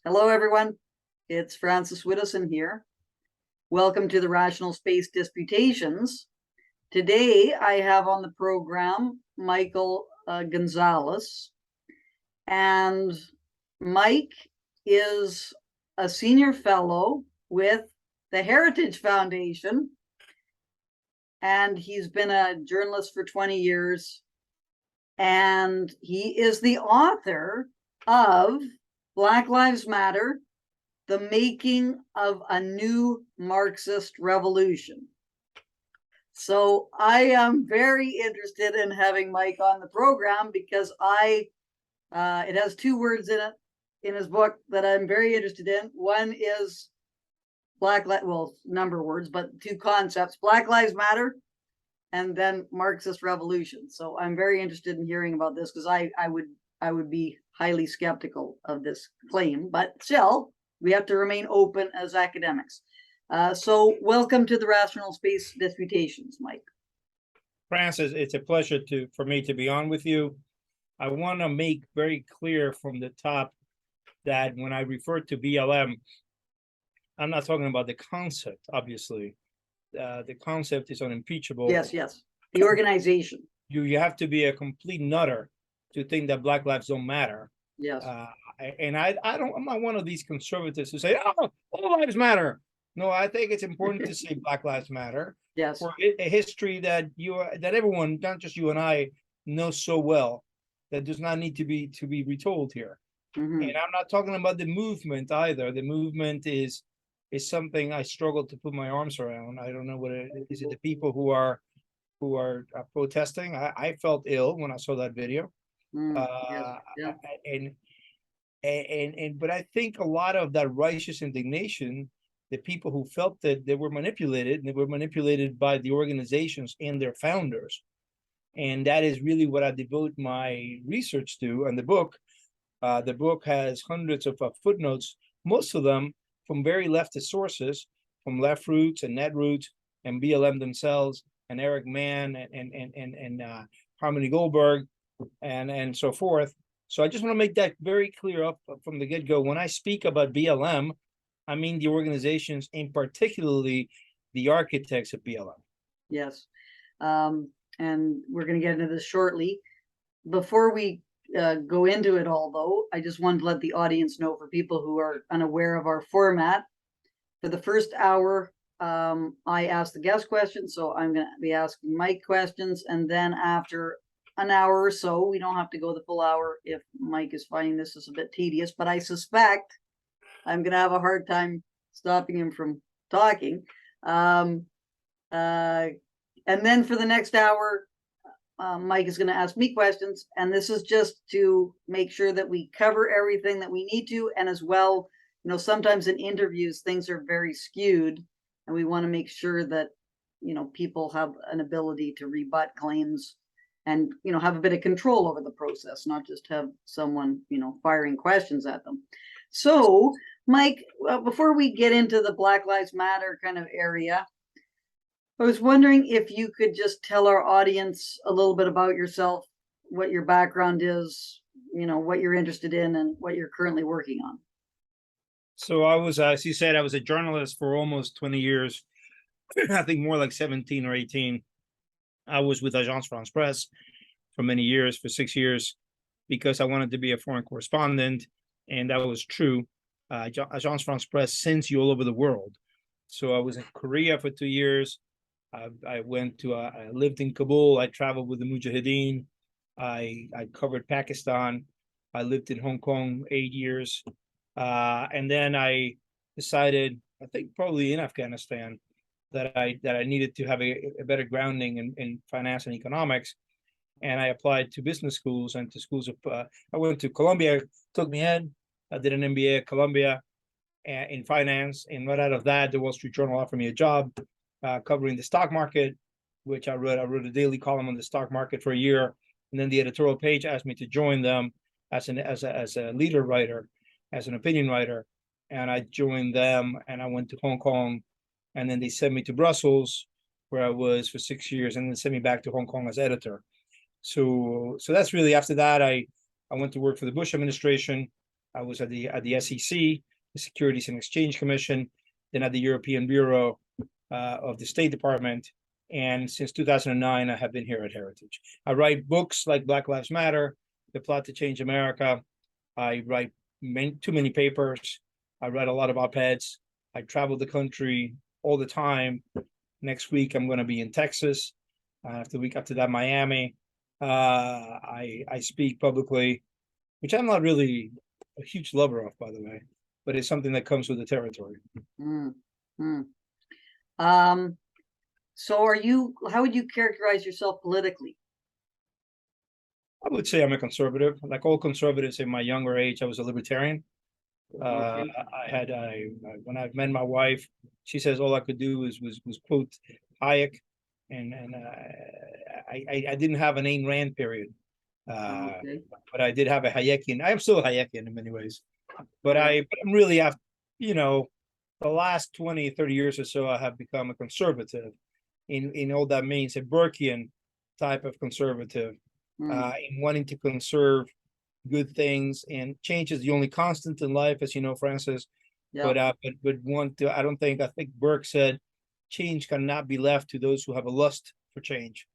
Hello, everyone. It's Frances Widdowson here. Welcome to the Rational Space Disputations. Today, I have on the program Michael Gonzalez. And Mike is a senior fellow with the Heritage Foundation. And he's been a journalist for 20 years. And he is the author of Black Lives Matter, The Making of a New Marxist Revolution. So I am very interested in having Mike on the program because it has two words in it in his book that I'm very interested in. One is number of words, but two concepts: Black Lives Matter and then Marxist Revolution. So I'm very interested in hearing about this because I would be highly skeptical of this claim, but still, we have to remain open as academics. So welcome to the Rational Space Disputations, Mike. Francis, it's a pleasure for me to be on with you. I want to make very clear from the top that when I refer to BLM, I'm not talking about the concept, obviously. The concept is unimpeachable. Yes. The organization. You have to be a complete nutter to think that Black lives don't matter. Yes. And I'm not one of these conservatives who say, "Oh, all lives matter." No, I think it's important to say Black Lives Matter. Yes. For a history that everyone, not just you and I, knows so well, that does not need to be retold here. Mm-hmm. And I'm not talking about the movement either. The movement is something I struggle to put my arms around. I don't know what it is. It the people who are protesting? I felt ill when I saw that video. Yes. But I think a lot of that righteous indignation, the people who felt that they were manipulated by the organizations and their founders. And that is really what I devote my research to. And the book has hundreds of footnotes, most of them from very leftist sources, from Left Roots and Netroots and BLM themselves, and Eric Mann and Harmony Goldberg and so forth. So I just want to make that very clear up from the get-go. When I speak about BLM, I mean the organizations, and particularly the architects of BLM. Yes. And we're going to get into this shortly. Before we go into it all, though, I just wanted to let the audience know, for people who are unaware of our format, for the first hour, I ask the guest questions, so I'm going to be asking Mike questions, and then after an hour or so, we don't have to go the full hour if Mike is finding this is a bit tedious, but I suspect I'm going to have a hard time stopping him from talking. And then for the next hour, Mike is going to ask me questions, and this is just to make sure that we cover everything that we need to, and as well, sometimes in interviews things are very skewed, and we want to make sure that people have an ability to rebut claims and have a bit of control over the process, not just have someone firing questions at them. So Mike, before we get into the Black Lives Matter kind of area, I was wondering if you could just tell our audience a little bit about yourself, what your background is, what you're interested in, and what you're currently working on. So I was, as you said, I was a journalist for almost 20 years. I think more like 17 or 18. I was with Agence France Presse for many years, for 6 years, because I wanted to be a foreign correspondent, and that was true. Agence France Presse sends you all over the world. So I was in Korea for 2 years. I lived in Kabul. I traveled with the Mujahideen. I covered Pakistan. I lived in Hong Kong 8 years. And then I decided, I think probably in Afghanistan, that I needed to have a better grounding in finance and economics. And I applied to business schools and to schools of, I went to Columbia, took me in. I did an MBA at Columbia in finance. And right out of that, the Wall Street Journal offered me a job covering the stock market, which I wrote a daily column on the stock market for a year. And then the editorial page asked me to join them as a leader writer, as an opinion writer. And I joined them, and I went to Hong Kong, and then they sent me to Brussels, where I was for 6 years, and then sent me back to Hong Kong as editor. So that's really, after that, I went to work for the Bush administration. I was at the SEC, the Securities and Exchange Commission, then at the European Bureau of the State Department. And since 2009, I have been here at Heritage. I write books like Black Lives Matter, The Plot to Change America. I write too many papers. I write a lot of op-eds. I travel the country all the time. Next week, I'm going to be in Texas. The week after that, Miami. I speak publicly, which I'm not really a huge lover of, by the way, but it's something that comes with the territory. Mm, mm. So how would you characterize yourself politically? I would say I'm a conservative. Like all conservatives in my younger age, I was a libertarian. Okay. When I met my wife, she says all I could do was quote Hayek, and I didn't have an Ayn Rand period, Okay. but I did have a Hayekian. I am still a Hayekian in many ways, but Yeah. I'm really after, the last 20, 30 years or so, I have become a conservative in all that means, a Burkean type of conservative, in wanting to conserve good things, and change is the only constant in life, as you know, Francis. Yeah. I think Burke said change cannot be left to those who have a lust for change.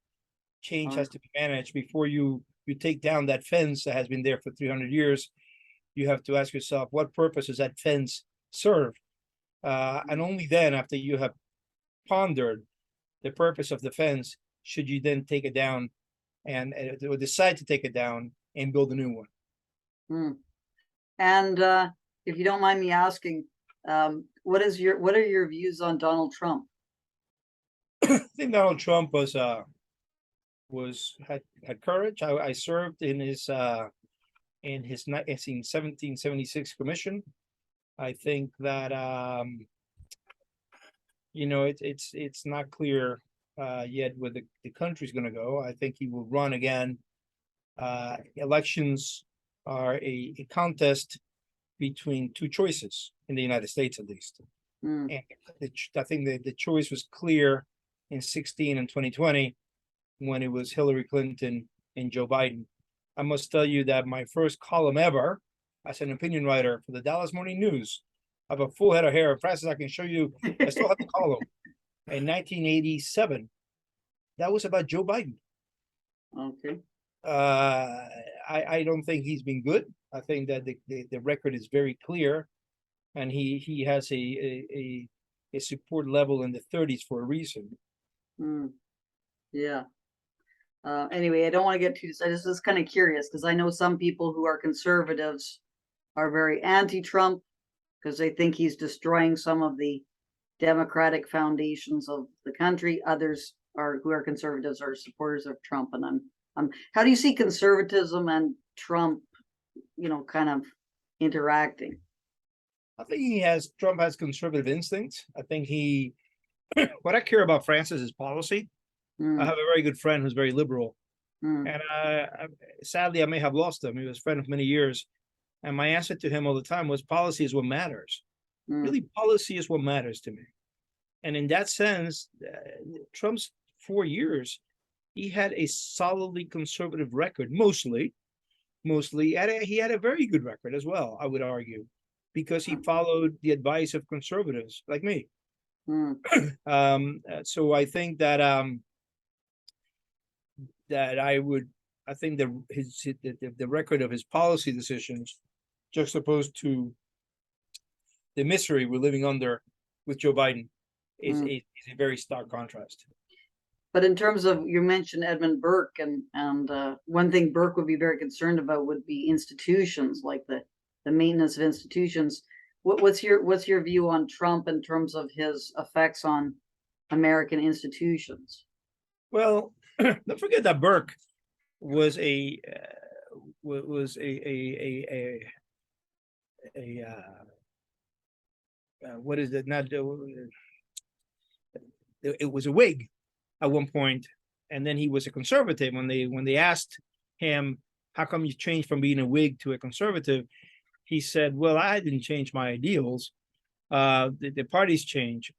Change has to be managed. Before you take down that fence that has been there for 300 years, you have to ask yourself, what purpose does that fence serve? And only then, after you have pondered the purpose of the fence, should you then take it down and or decide to take it down and build a new one. And if you don't mind me asking, what are your views on Donald Trump? I think Donald Trump had courage. I served in his 1776 commission. I think that it's not clear yet where the country's going to go. I think he will run again. Elections are a contest between two choices in the United States, at least. And I think the choice was clear in 2016 and 2020 when it was Hillary Clinton and Joe Biden. I must tell you that my first column ever as an opinion writer for the Dallas Morning News, I have a full head of hair. Francis, I can show you. I still have the column. In 1987, that was about Joe Biden. Okay. I don't think he's been good. I think that the record is very clear, and he has a support level in the 30s for a reason. Yeah. Anyway, I don't want to get too. I just was kind of curious because I know some people who are conservatives are very anti-Trump because they think he's destroying some of the democratic foundations of the country. Others who are conservatives are supporters of Trump, and how do you see conservatism and Trump, kind of interacting? I think Trump has conservative instincts. I think what I care about, Francis, is policy. I have a very good friend who's very liberal, and sadly, I may have lost him. He was a friend of many years, and my answer to him all the time was, policy is what matters. Really, policy is what matters to me. And in that sense, Trump's 4 years, he had a solidly conservative record, mostly. He had a very good record as well, I would argue, because he followed the advice of conservatives like me. So I think that I think the record of his policy decisions, juxtaposed to the misery we're living under with Joe Biden, is a very stark contrast. But in terms of, you mentioned Edmund Burke, and one thing Burke would be very concerned about would be institutions, like the maintenance of institutions. What's your view on Trump in terms of his effects on American institutions? Well, don't forget that Burke was what is it? Not it was a Whig at one point, and then he was a conservative. When they asked him, how come you changed from being a Whig to a conservative, he said, well, I didn't change my ideals. The parties change.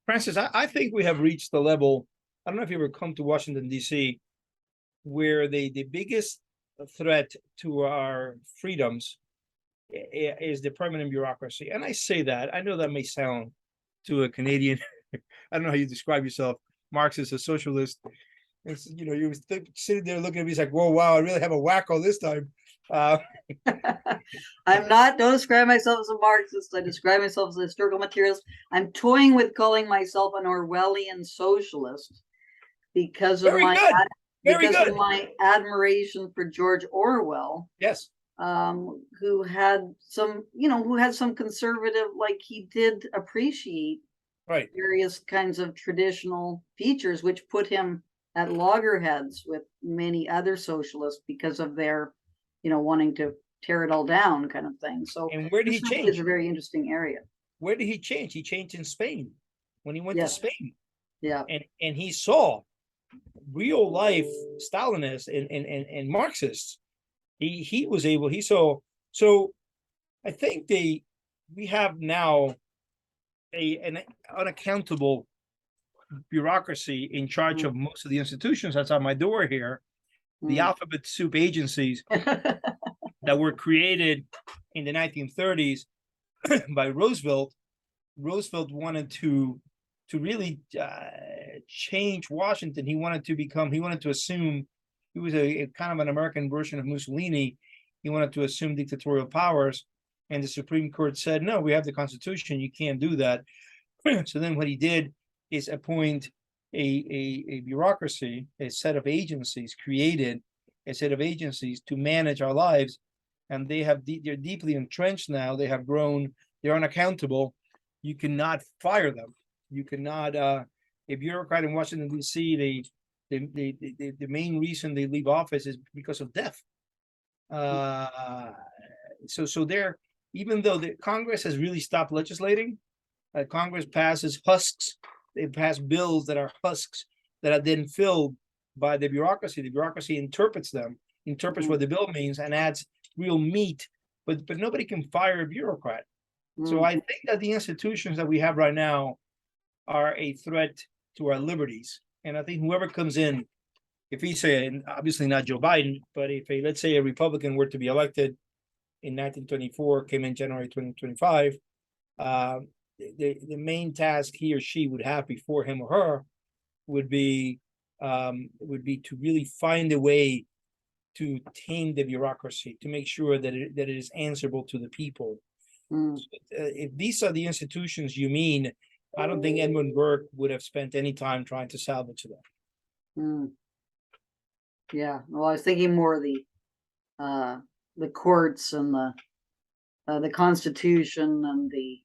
Francis, I think we have reached the level, I don't know if you ever come to Washington, D.C., where the biggest threat to our freedoms is the permanent bureaucracy. And I say that, I know that may sound to a Canadian, I don't know how you describe yourself, Marxist or socialist. It's, you sitting there looking at me, it's like, whoa, wow, I really have a wacko this time. Don't describe myself as a Marxist. I describe myself as a historical materialist. I'm toying with calling myself an Orwellian socialist because of Very good. Very because good. of my admiration for George Orwell. Yes. Who had some conservative, like he did appreciate Right. various kinds of traditional features, which put him at loggerheads with many other socialists because of their, wanting to tear it all down kind of thing. So, and where did he change? It's a very interesting area. Where did he change? He changed in Spain when he went to Spain. Yeah. And he saw real life Stalinists and Marxists. He was able, he saw. So I think we have now an unaccountable bureaucracy in charge of most of the institutions that's on my door here, the alphabet soup agencies that were created in the 1930s by Roosevelt. Roosevelt wanted to really change Washington. He wanted to assume, he was a kind of an American version of Mussolini. He wanted to assume dictatorial powers, and the Supreme Court said, no, we have the Constitution, you can't do that. So then what he did is appoint a bureaucracy, a set of agencies, created a set of agencies to manage our lives. And they're deeply entrenched now. They have grown, they're unaccountable. You cannot fire them. You cannot, a bureaucrat in Washington, D.C., the main reason they leave office is because of death. So they're, even though the Congress has really stopped legislating, Congress passes husks. They pass bills that are husks that are then filled by the bureaucracy. The bureaucracy interprets what the bill means and adds real meat, but nobody can fire a bureaucrat. So I think that the institutions that we have right now are a threat to our liberties. And I think whoever comes in, if he's obviously not Joe Biden, but if let's say a Republican were to be elected in 1924, came in January 2025, the main task he or she would have before him or her would be to really find a way to tame the bureaucracy, to make sure that it is answerable to the people. If these are the institutions you mean, I don't think Edmund Burke would have spent any time trying to salvage them. Yeah, well, I was thinking more of the courts and the Constitution and the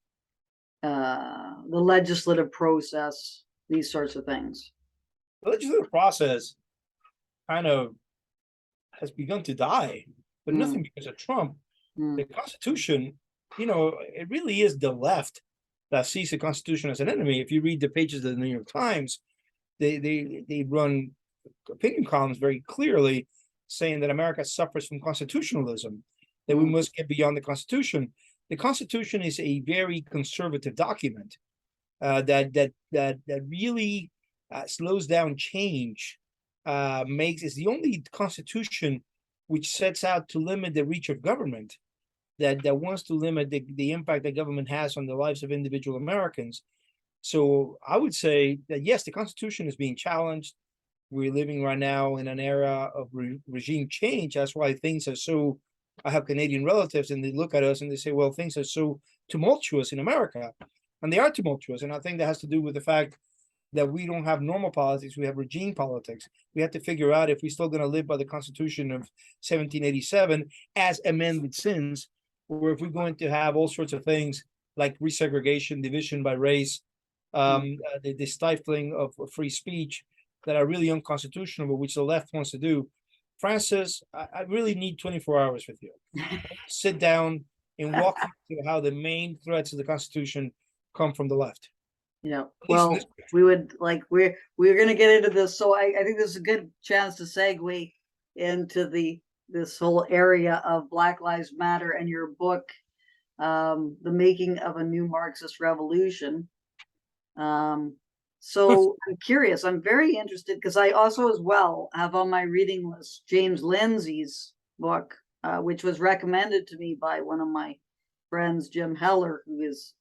legislative process, these sorts of things. The legislative process kind of has begun to die, but nothing because of Trump. The Constitution, it really is the left that sees the Constitution as an enemy. If you read the pages of the New York Times, they run opinion columns very clearly saying that America suffers from constitutionalism, that we must get beyond the Constitution. The Constitution is a very conservative document that really slows down change. Is the only Constitution which sets out to limit the reach of government, that wants to limit the impact that government has on the lives of individual Americans. So I would say that yes, the Constitution is being challenged. We're living right now in an era of regime change. That's why things are so. I have Canadian relatives, and they look at us and they say, well, things are so tumultuous in America. And they are tumultuous. And I think that has to do with the fact that we don't have normal politics. We have regime politics. We have to figure out if we're still going to live by the Constitution of 1787 as amended since, or if we're going to have all sorts of things like resegregation, division by race, the stifling of free speech that are really unconstitutional, but which the left wants to do. Frances, I really need 24 hours with you. Sit down and walk through how the main threats of the Constitution come from the left. Yeah, well, we're going to get into this, so I think this is a good chance to segue into this whole area of Black Lives Matter and your book, The Making of a New Marxist Revolution. So I'm curious, I'm very interested, because I also as well have on my reading list James Lindsay's book, which was recommended to me by one of my friends, Jim Heller, who has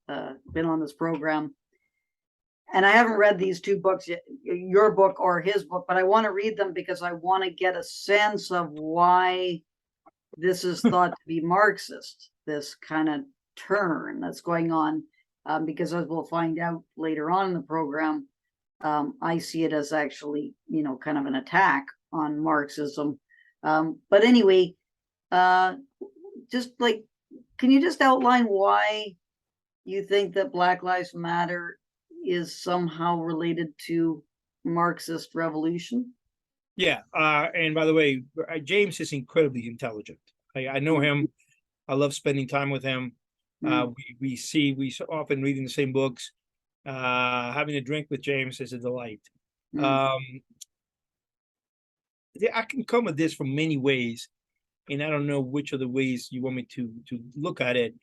been on this program. And I haven't read these two books yet, your book or his book, but I want to read them because I want to get a sense of why this is thought to be Marxist, this kind of turn that's going on. Because as we'll find out later on in the program, I see it as actually, kind of an attack on Marxism. But anyway, just like, can you just outline why you think that Black Lives Matter is somehow related to Marxist revolution? Yeah, and by the way, James is incredibly intelligent. I know him. I love spending time with him. We so often reading the same books. Having a drink with James is a delight. I can come at this from many ways, and I don't know which of the ways you want me to look at it.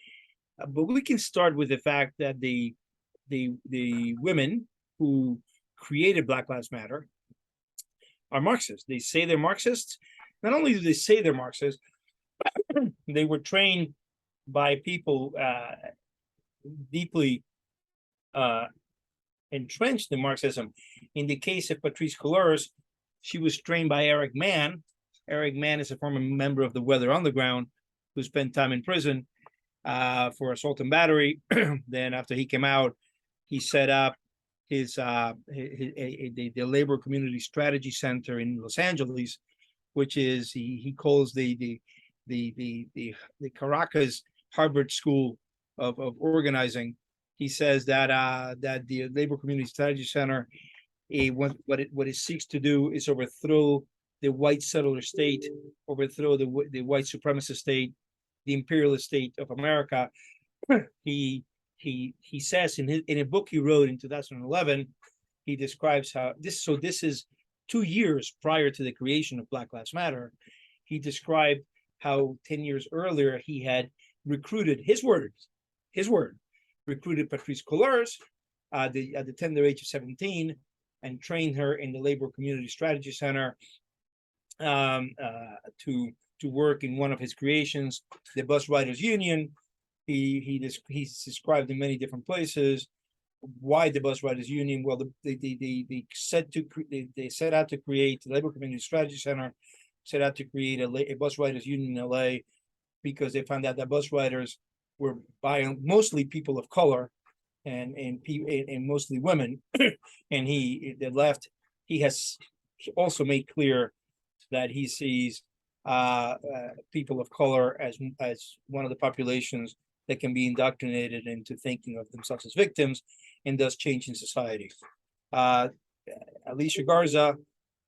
But we can start with the fact that the women who created Black Lives Matter are Marxists. They say they're Marxists. Not only do they say they're Marxists, they were trained by people deeply entrenched in Marxism. In the case of Patrisse Cullors, she was trained by Eric Mann. Eric Mann is a former member of the Weather Underground who spent time in prison for assault and battery. Then after he came out, he set up the Labor Community Strategy Center in Los Angeles, which is he calls the Caracas Harvard School of Organizing. He says that the Labor Community Strategy Center, what it seeks to do is overthrow the white settler state, overthrow the white supremacist state, the imperialist state of America. He says in a book he wrote in 2011, he describes how this. So this is 2 years prior to the creation of Black Lives Matter. He described how 10 years earlier he had recruited, recruited Patrisse Cullors at the tender age of 17 and trained her in the Labor Community Strategy Center to work in one of his creations, the Bus Riders Union. He's described in many different places. Why the Bus Riders Union? Well, they set out to create the Labor Community Strategy Center, set out to create a bus riders union in LA because they found out that bus riders were by mostly people of color and mostly women. And he has also made clear that he sees people of color as one of the populations that can be indoctrinated into thinking of themselves as victims and thus changing society. Alicia Garza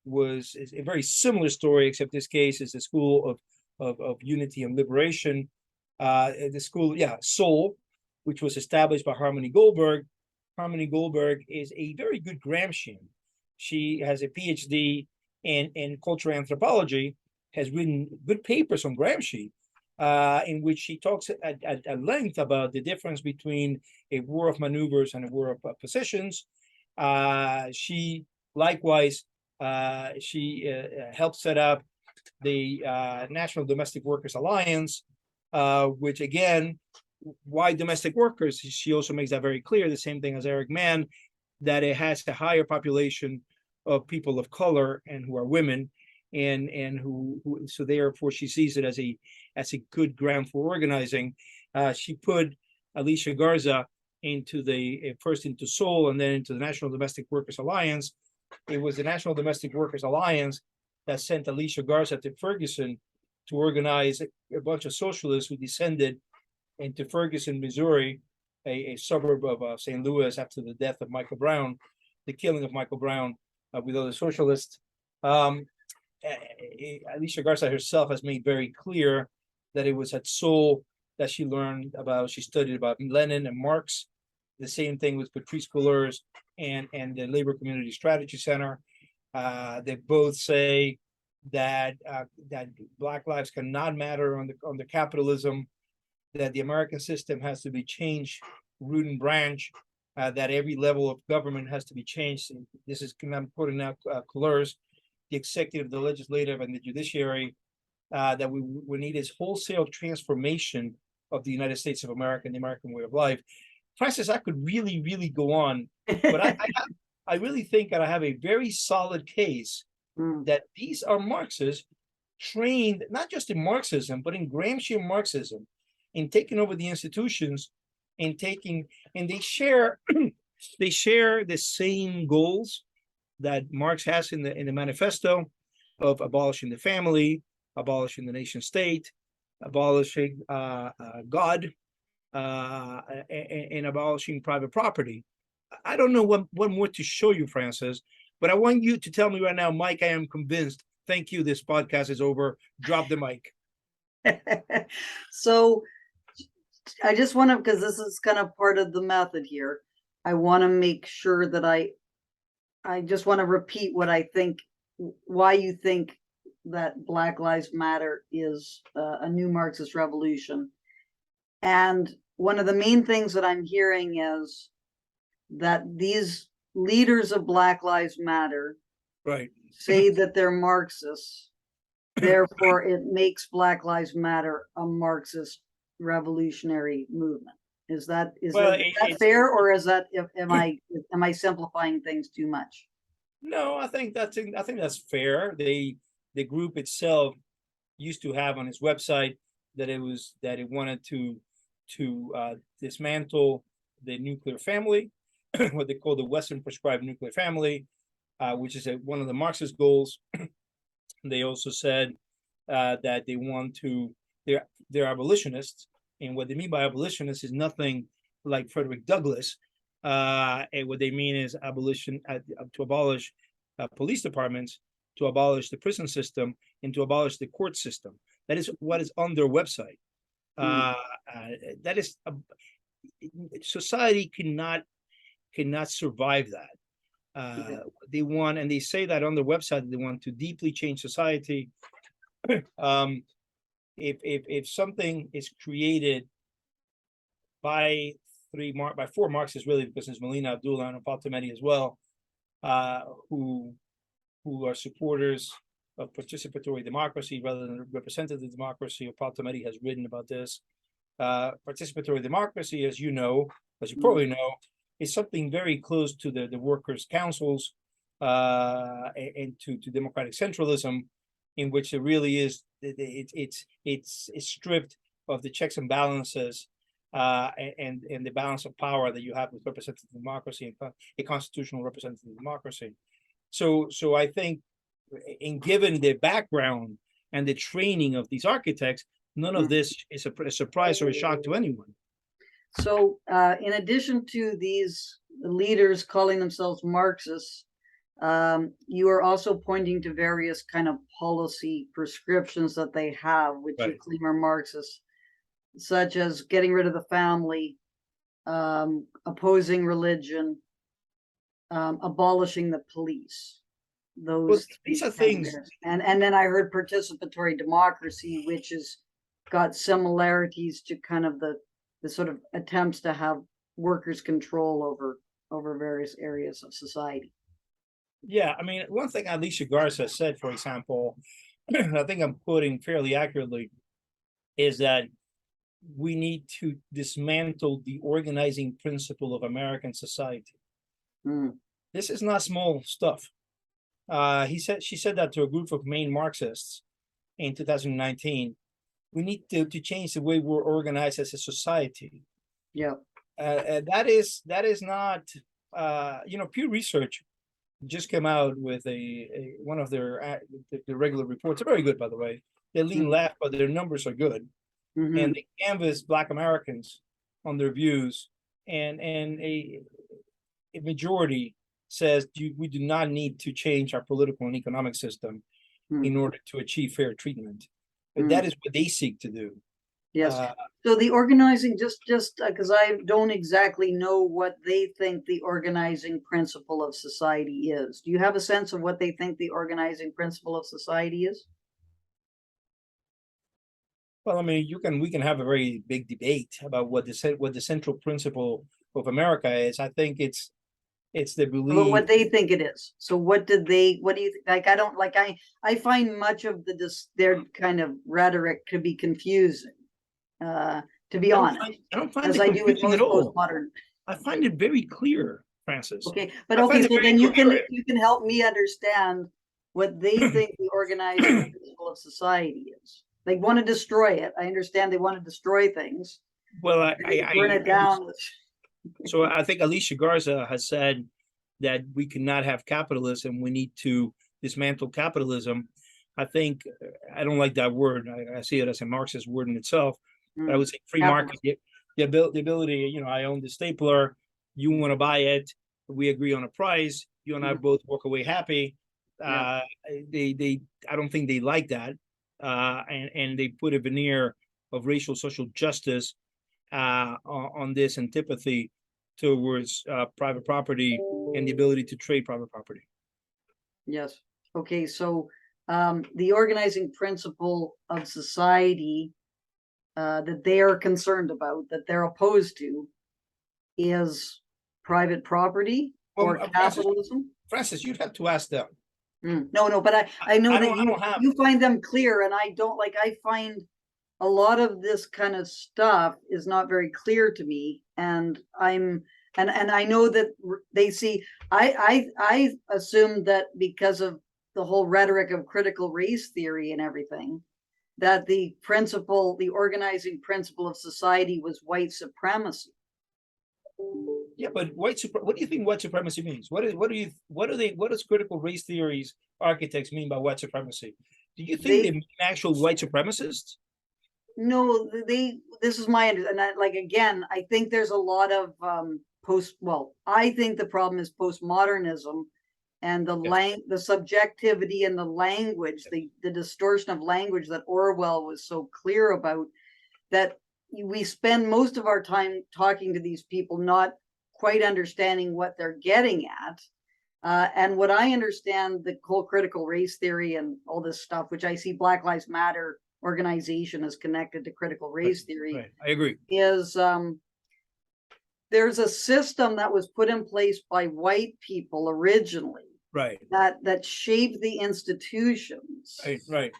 is a very similar story, except this case is a school of unity and liberation. The school, Soul, which was established by Harmony Goldberg. Harmony Goldberg is a very good Gramscian. She has a PhD in cultural anthropology, has written good papers on Gramsci, in which she talks at length about the difference between a war of maneuvers and a war of positions. She likewise helped set up the National Domestic Workers Alliance, which again, why domestic workers? She also makes that very clear, the same thing as Eric Mann, that it has a higher population of people of color and who are women, and who so therefore she sees it as a good ground for organizing. She put Alicia Garza first into Soul and then into the National Domestic Workers Alliance. It was the National Domestic Workers Alliance that sent Alicia Garza to Ferguson to organize a bunch of socialists who descended into Ferguson, Missouri, a suburb of St. Louis, after the death of Michael Brown, the killing of Michael Brown with other socialists. Alicia Garza herself has made very clear that it was at Soul that she studied about Lenin and Marx. The same thing with Patrisse Cullors and the Labor Community Strategy Center. They both say that Black lives cannot matter under capitalism, that the American system has to be changed root and branch, that every level of government has to be changed. And this is, I'm quoting now Cullors, the executive, the legislative, and the judiciary that we need is wholesale transformation of the United States of America and the American way of life. Francis, I could really, really go on, but I really think that I have a very solid case that these are Marxists trained not just in Marxism, but in Gramscian Marxism, in taking over the institutions, and they share they share the same goals that Marx has in the manifesto of abolishing the family, abolishing the nation state, abolishing God, and abolishing private property. I don't know what more to show you, Francis, but I want you to tell me right now, Mike, I am convinced. Thank you. This podcast is over. Drop the mic. So I just want to, because this is kind of part of the method here, I want to make sure that I just want to repeat what I think, why you think that Black Lives Matter is a new Marxist revolution. And one of the main things that I'm hearing is that these leaders of Black Lives Matter say that they're Marxists. Therefore, it makes Black Lives Matter a Marxist revolutionary movement. Is that fair, or is that am I simplifying things too much? No, I think that's fair. The group itself used to have on its website that it wanted to dismantle the nuclear family, what they call the Western prescribed nuclear family, which is one of the Marxist goals. They also said that they want to, they're abolitionists, and what they mean by abolitionists is nothing like Frederick Douglass. And what they mean is abolition, to abolish police departments, to abolish the prison system, and to abolish the court system. That is what is on their website. That is society cannot survive that. They want, and they say that on their website, they want to deeply change society. If something is created by four Marxists, really, because there's Melina, Abdullah, and Paltamedi as well, who are supporters of participatory democracy rather than representative democracy. Paltamedi has written about this. Participatory democracy, as you probably know, is something very close to the workers' councils and to democratic centralism, in which it really is, it's stripped of the checks and balances and the balance of power that you have with representative democracy and a constitutional representative democracy. So I think, in given the background and the training of these architects, none of this is a surprise or a shock to anyone. So in addition to these leaders calling themselves Marxists, you are also pointing to various kind of policy prescriptions that they have, which you claim are Marxist, such as getting rid of the family, opposing religion, abolishing the police. These are things. And then I heard participatory democracy, which has got similarities to kind of the sort of attempts to have workers' control over various areas of society. Yeah, I mean, one thing Alicia Garza said, for example, I think I'm quoting fairly accurately, is that we need to dismantle the organizing principle of American society. This is not small stuff. She said that to a group of main Marxists in 2019. We need to change the way we're organized as a society. Yeah. That is not, Pew Research just came out with one of their regular reports. They're very good, by the way. They lean left, but their numbers are good. And they canvass Black Americans on their views, and a majority says we do not need to change our political and economic system in order to achieve fair treatment. But that is what they seek to do. Yes. So the organizing, just because I don't exactly know what they think the organizing principle of society is. Do you have a sense of what they think the organizing principle of society is? Well, I mean, we can have a very big debate about what the central principle of America is. I think it's It's the But belief. what they think it is. So what do you think? Like, I don't like, I find much of their kind of rhetoric to be confusing, to be honest, I don't find as it I do with confusing at most all. postmodern. I find it very clear, Francis. Okay, but I okay, find it so very then coherent. you can help me understand what they think the organizing principle of society is. They want to destroy it. I understand they want to destroy things. Well, Burn it down. so I think Alicia Garza has said that we cannot have capitalism. We need to dismantle capitalism. I think I don't like that word. I see it as a Marxist word in itself. But I would say free market, the ability. I own the stapler. You want to buy it. We agree on a price. You and I both walk away happy. Yeah. I don't think they like that. And they put a veneer of racial social justice on this antipathy towards private property and the ability to trade private property. Yes. Okay. So the organizing principle of society that they are concerned about, that they're opposed to, is private property or capitalism. Francis, you'd have to ask them. No, but I know that you find them clear, and I don't. Like, I find a lot of this kind of stuff is not very clear to me, and I know that they see. I assumed that because of the whole rhetoric of critical race theory and everything, that the organizing principle of society was white supremacy. Yeah, but what do you think white supremacy means? What does critical race theories architects mean by white supremacy? Do you think they mean actual white supremacists? No, this is my understanding. Like, again, I think there's a lot of I think the problem is postmodernism and the subjectivity and the language, the distortion of language that Orwell was so clear about, that we spend most of our time talking to these people not quite understanding what they're getting at. And what I understand, the whole critical race theory and all this stuff, which I see Black Lives Matter organization is connected to critical race theory. Right. I agree. Is there's a system that was put in place by white people originally, right, that shaped the institutions, right,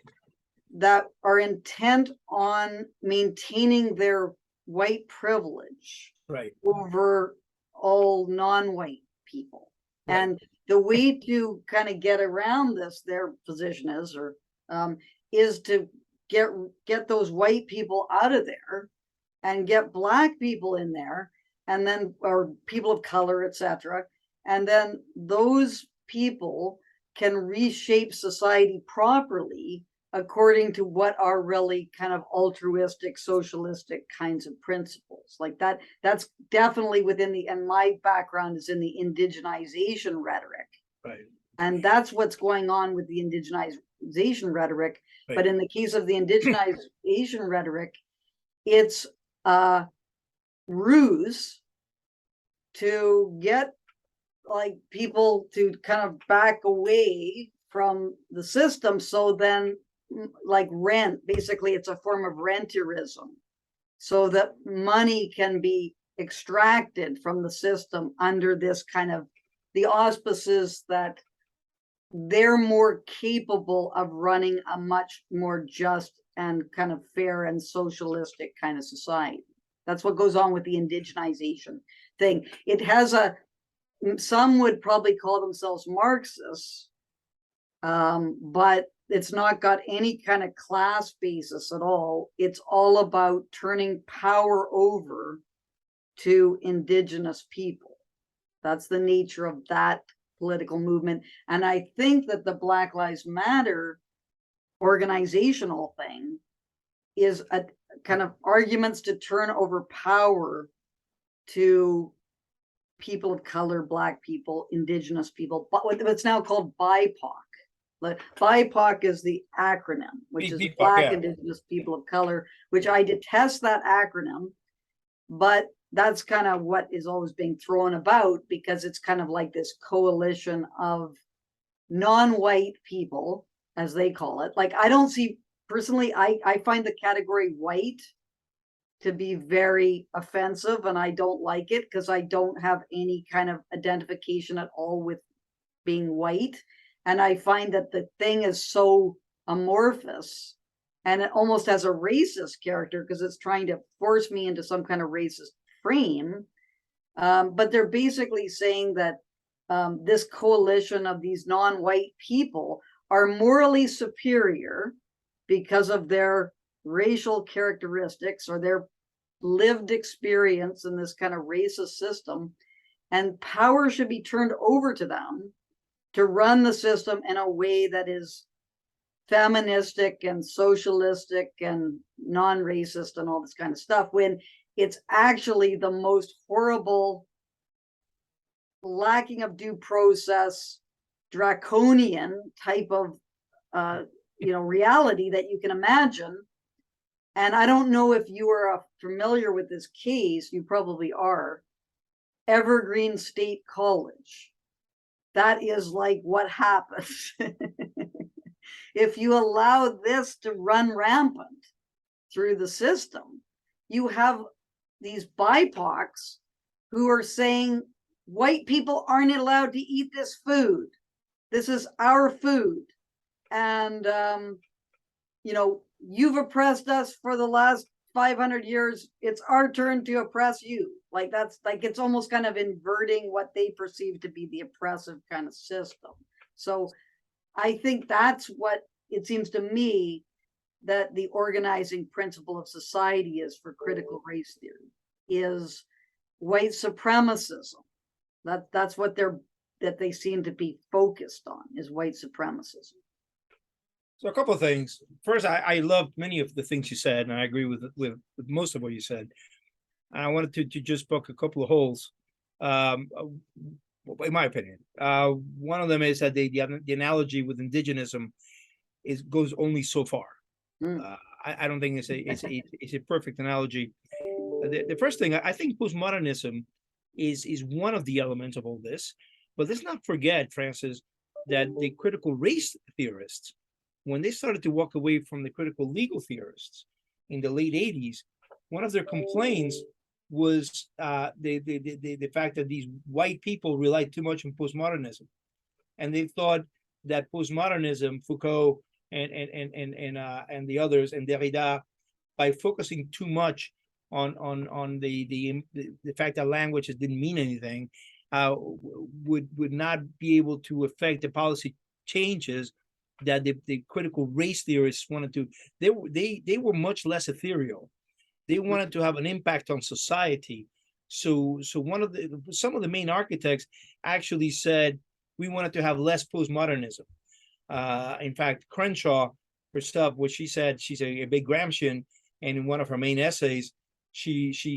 that are intent on maintaining their white privilege, right, over all non-white people. Right. And the way to kind of get around this, their position is to get those white people out of there and get Black people in there, and then, or people of color, etc. And then those people can reshape society properly according to what are really kind of altruistic, socialistic kinds of principles. Like that's definitely within and my background is in the indigenization rhetoric. Right. And that's what's going on with the indigenization rhetoric. Right. But in the case of the indigenization rhetoric, it's a ruse to get like people to kind of back away from the system. So then, like rent, basically it's a form of rentierism, so that money can be extracted from the system under this kind of the auspices that they're more capable of running a much more just and kind of fair and socialistic kind of society. That's what goes on with the indigenization thing. It has some would probably call themselves Marxists, but it's not got any kind of class basis at all. It's all about turning power over to indigenous people. That's the nature of that political movement. And I think that the Black Lives Matter organizational thing is a kind of arguments to turn over power to people of color, Black people, indigenous people, but what's now called BIPOC. BIPOC is the acronym, which is BIPOC, Black, Indigenous People of Color, which I detest that acronym, but that's kind of what is always being thrown about, because it's kind of like this coalition of non-white people, as they call it. Like, I don't see, personally, I find the category white to be very offensive, and I don't like it because I don't have any kind of identification at all with being white. And I find that the thing is so amorphous, and it almost has a racist character because it's trying to force me into some kind of racist frame. But they're basically saying that this coalition of these non-white people are morally superior because of their racial characteristics or their lived experience in this kind of racist system, and power should be turned over to them to run the system in a way that is feministic and socialistic and non-racist and all this kind of stuff, when it's actually the most horrible, lacking of due process, draconian type of reality that you can imagine. And I don't know if you are familiar with this case. You probably are. Evergreen State College. That is like what happens if you allow this to run rampant through the system. You have these BIPOCs who are saying white people aren't allowed to eat this food. This is our food. And, you've oppressed us for the last 500 years. It's our turn to oppress you. Like, that's like, it's almost kind of inverting what they perceive to be the oppressive kind of system. So I think that's what it seems to me that the organizing principle of society is for critical race theory, is white supremacism. That's what they seem to be focused on, is white supremacism. So a couple of things. First, I loved many of the things you said, and I agree with most of what you said. I wanted to just poke a couple of holes, in my opinion. One of them is that the analogy with indigenism goes only so far. I don't think it's a perfect analogy. The first thing, I think postmodernism is one of the elements of all this, but let's not forget, Francis, that the critical race theorists, when they started to walk away from the critical legal theorists in the late 80s, one of their complaints was the fact that these white people relied too much on postmodernism, and they thought that postmodernism, Foucault and the others, and Derrida, by focusing too much on the fact that languages didn't mean anything, would not be able to affect the policy changes that the critical race theorists wanted to. They were much less ethereal. They wanted to have an impact on society. So some of the main architects actually said we wanted to have less postmodernism. In fact, Crenshaw herself, what she said, she's a big Gramscian, and in one of her main essays,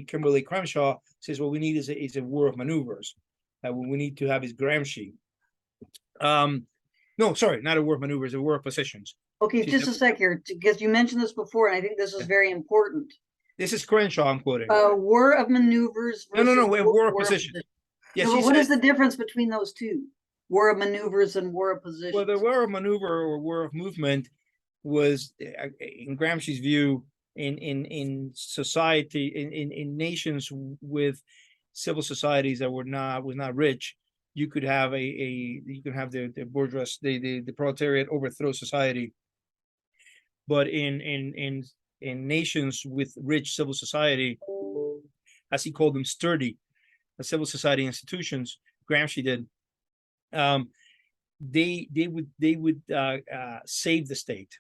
Kimberly Crenshaw says what we need is a war of maneuvers. What we need to have is Gramsci. No, sorry, not a war of maneuvers, a war of positions. Okay, just a sec here, because you mentioned this before, and I think this is very important. This is Crenshaw I'm quoting. War of maneuvers. No, we have war of positions. Yes, no, what is the difference between those two? War of maneuvers and war of positions. Well, the war of maneuver or war of movement was, in Gramsci's view, in society, in nations with civil societies that was not rich, you could have the bourgeois, the proletariat overthrow society. But in nations with rich civil society, as he called them, sturdy civil society institutions, Gramsci did, they would save the state.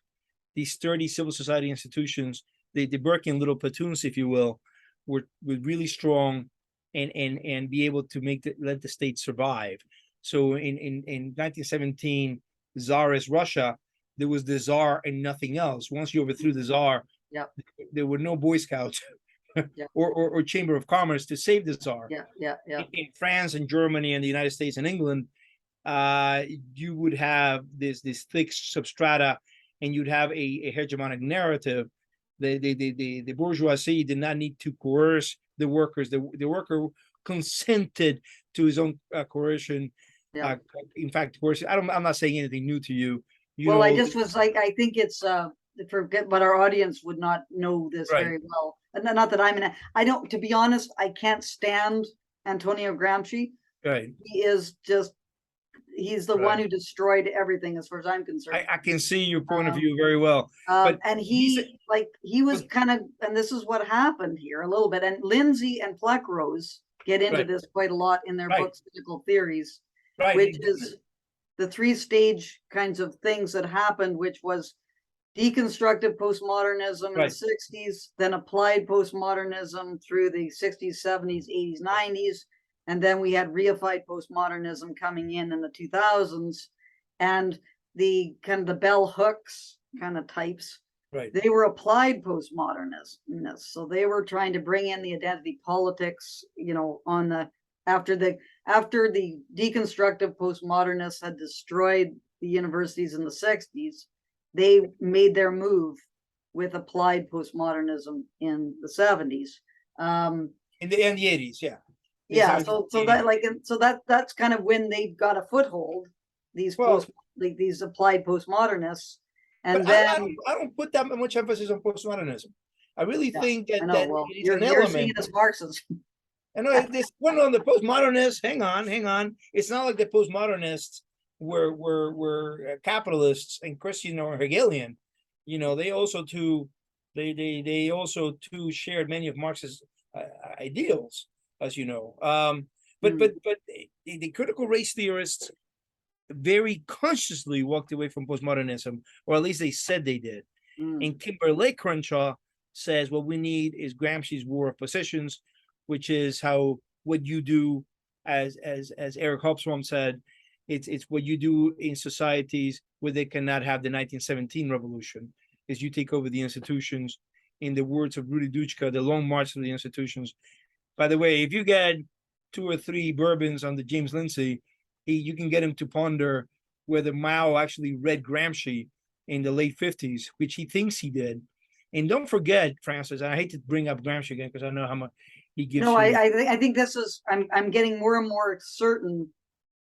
These sturdy civil society institutions, the Burkean little platoons, if you will, were really strong and be able to let the state survive. So in 1917, Tsarist Russia, there was the Tsar and nothing else. Once you overthrew the Tsar, there were no Boy Scouts or Chamber of Commerce to save the Tsar. In France and Germany and the United States and England, you would have this thick substrata, and you'd have a hegemonic narrative. The bourgeoisie did not need to coerce the workers. The worker consented to his own coercion. In fact, coercion. I'm not saying anything new to you. I just was like, I think it's forget, but our audience would not know this Right. very well. And not that I don't, to be honest, I can't stand Antonio Gramsci. Right. He is just, he's the one who destroyed everything as far as I'm concerned. I can see your point of view very well. But and he was kind of, and this is what happened here a little bit. And Lindsay and Fleckrose get into this quite a lot in their books, Physical Theories, which is the 3-stage kinds of things that happened, which was deconstructive postmodernism in the 60s, then applied postmodernism through the 60s, 70s, 80s, 90s. And then we had reified postmodernism coming in the 2000s. And the kind of the bell hooks kind of types, they were applied postmodernists. So they were trying to bring in the identity politics, on the after the deconstructive postmodernists had destroyed the universities in the 60s, they made their move with applied postmodernism in the 70s. In the 80s, yeah. Yeah, so that's kind of when they got a foothold, these these applied postmodernists. And then I don't put that much emphasis on postmodernism. I really think that, it is an you're element. seeing it as Marxist. I know this one on the postmodernists. Hang on. It's not like the postmodernists were capitalists and Christian or Hegelian. They also too shared many of Marx's ideals, as you know. But the critical race theorists very consciously walked away from postmodernism, or at least they said they did. And Kimberly Crenshaw says what we need is Gramsci's war of positions, which is what you do, as Eric Hobsbawm said, it's what you do in societies where they cannot have the 1917 revolution, is you take over the institutions. In the words of Rudy Duchka, the long march of the institutions. By the way, if you get 2 or 3 bourbons on the James Lindsay, you can get him to ponder whether Mao actually read Gramsci in the late 50s, which he thinks he did. And don't forget, Francis, I hate to bring up Gramsci again because I know how much he gives. No, I think this is, I'm getting more and more certain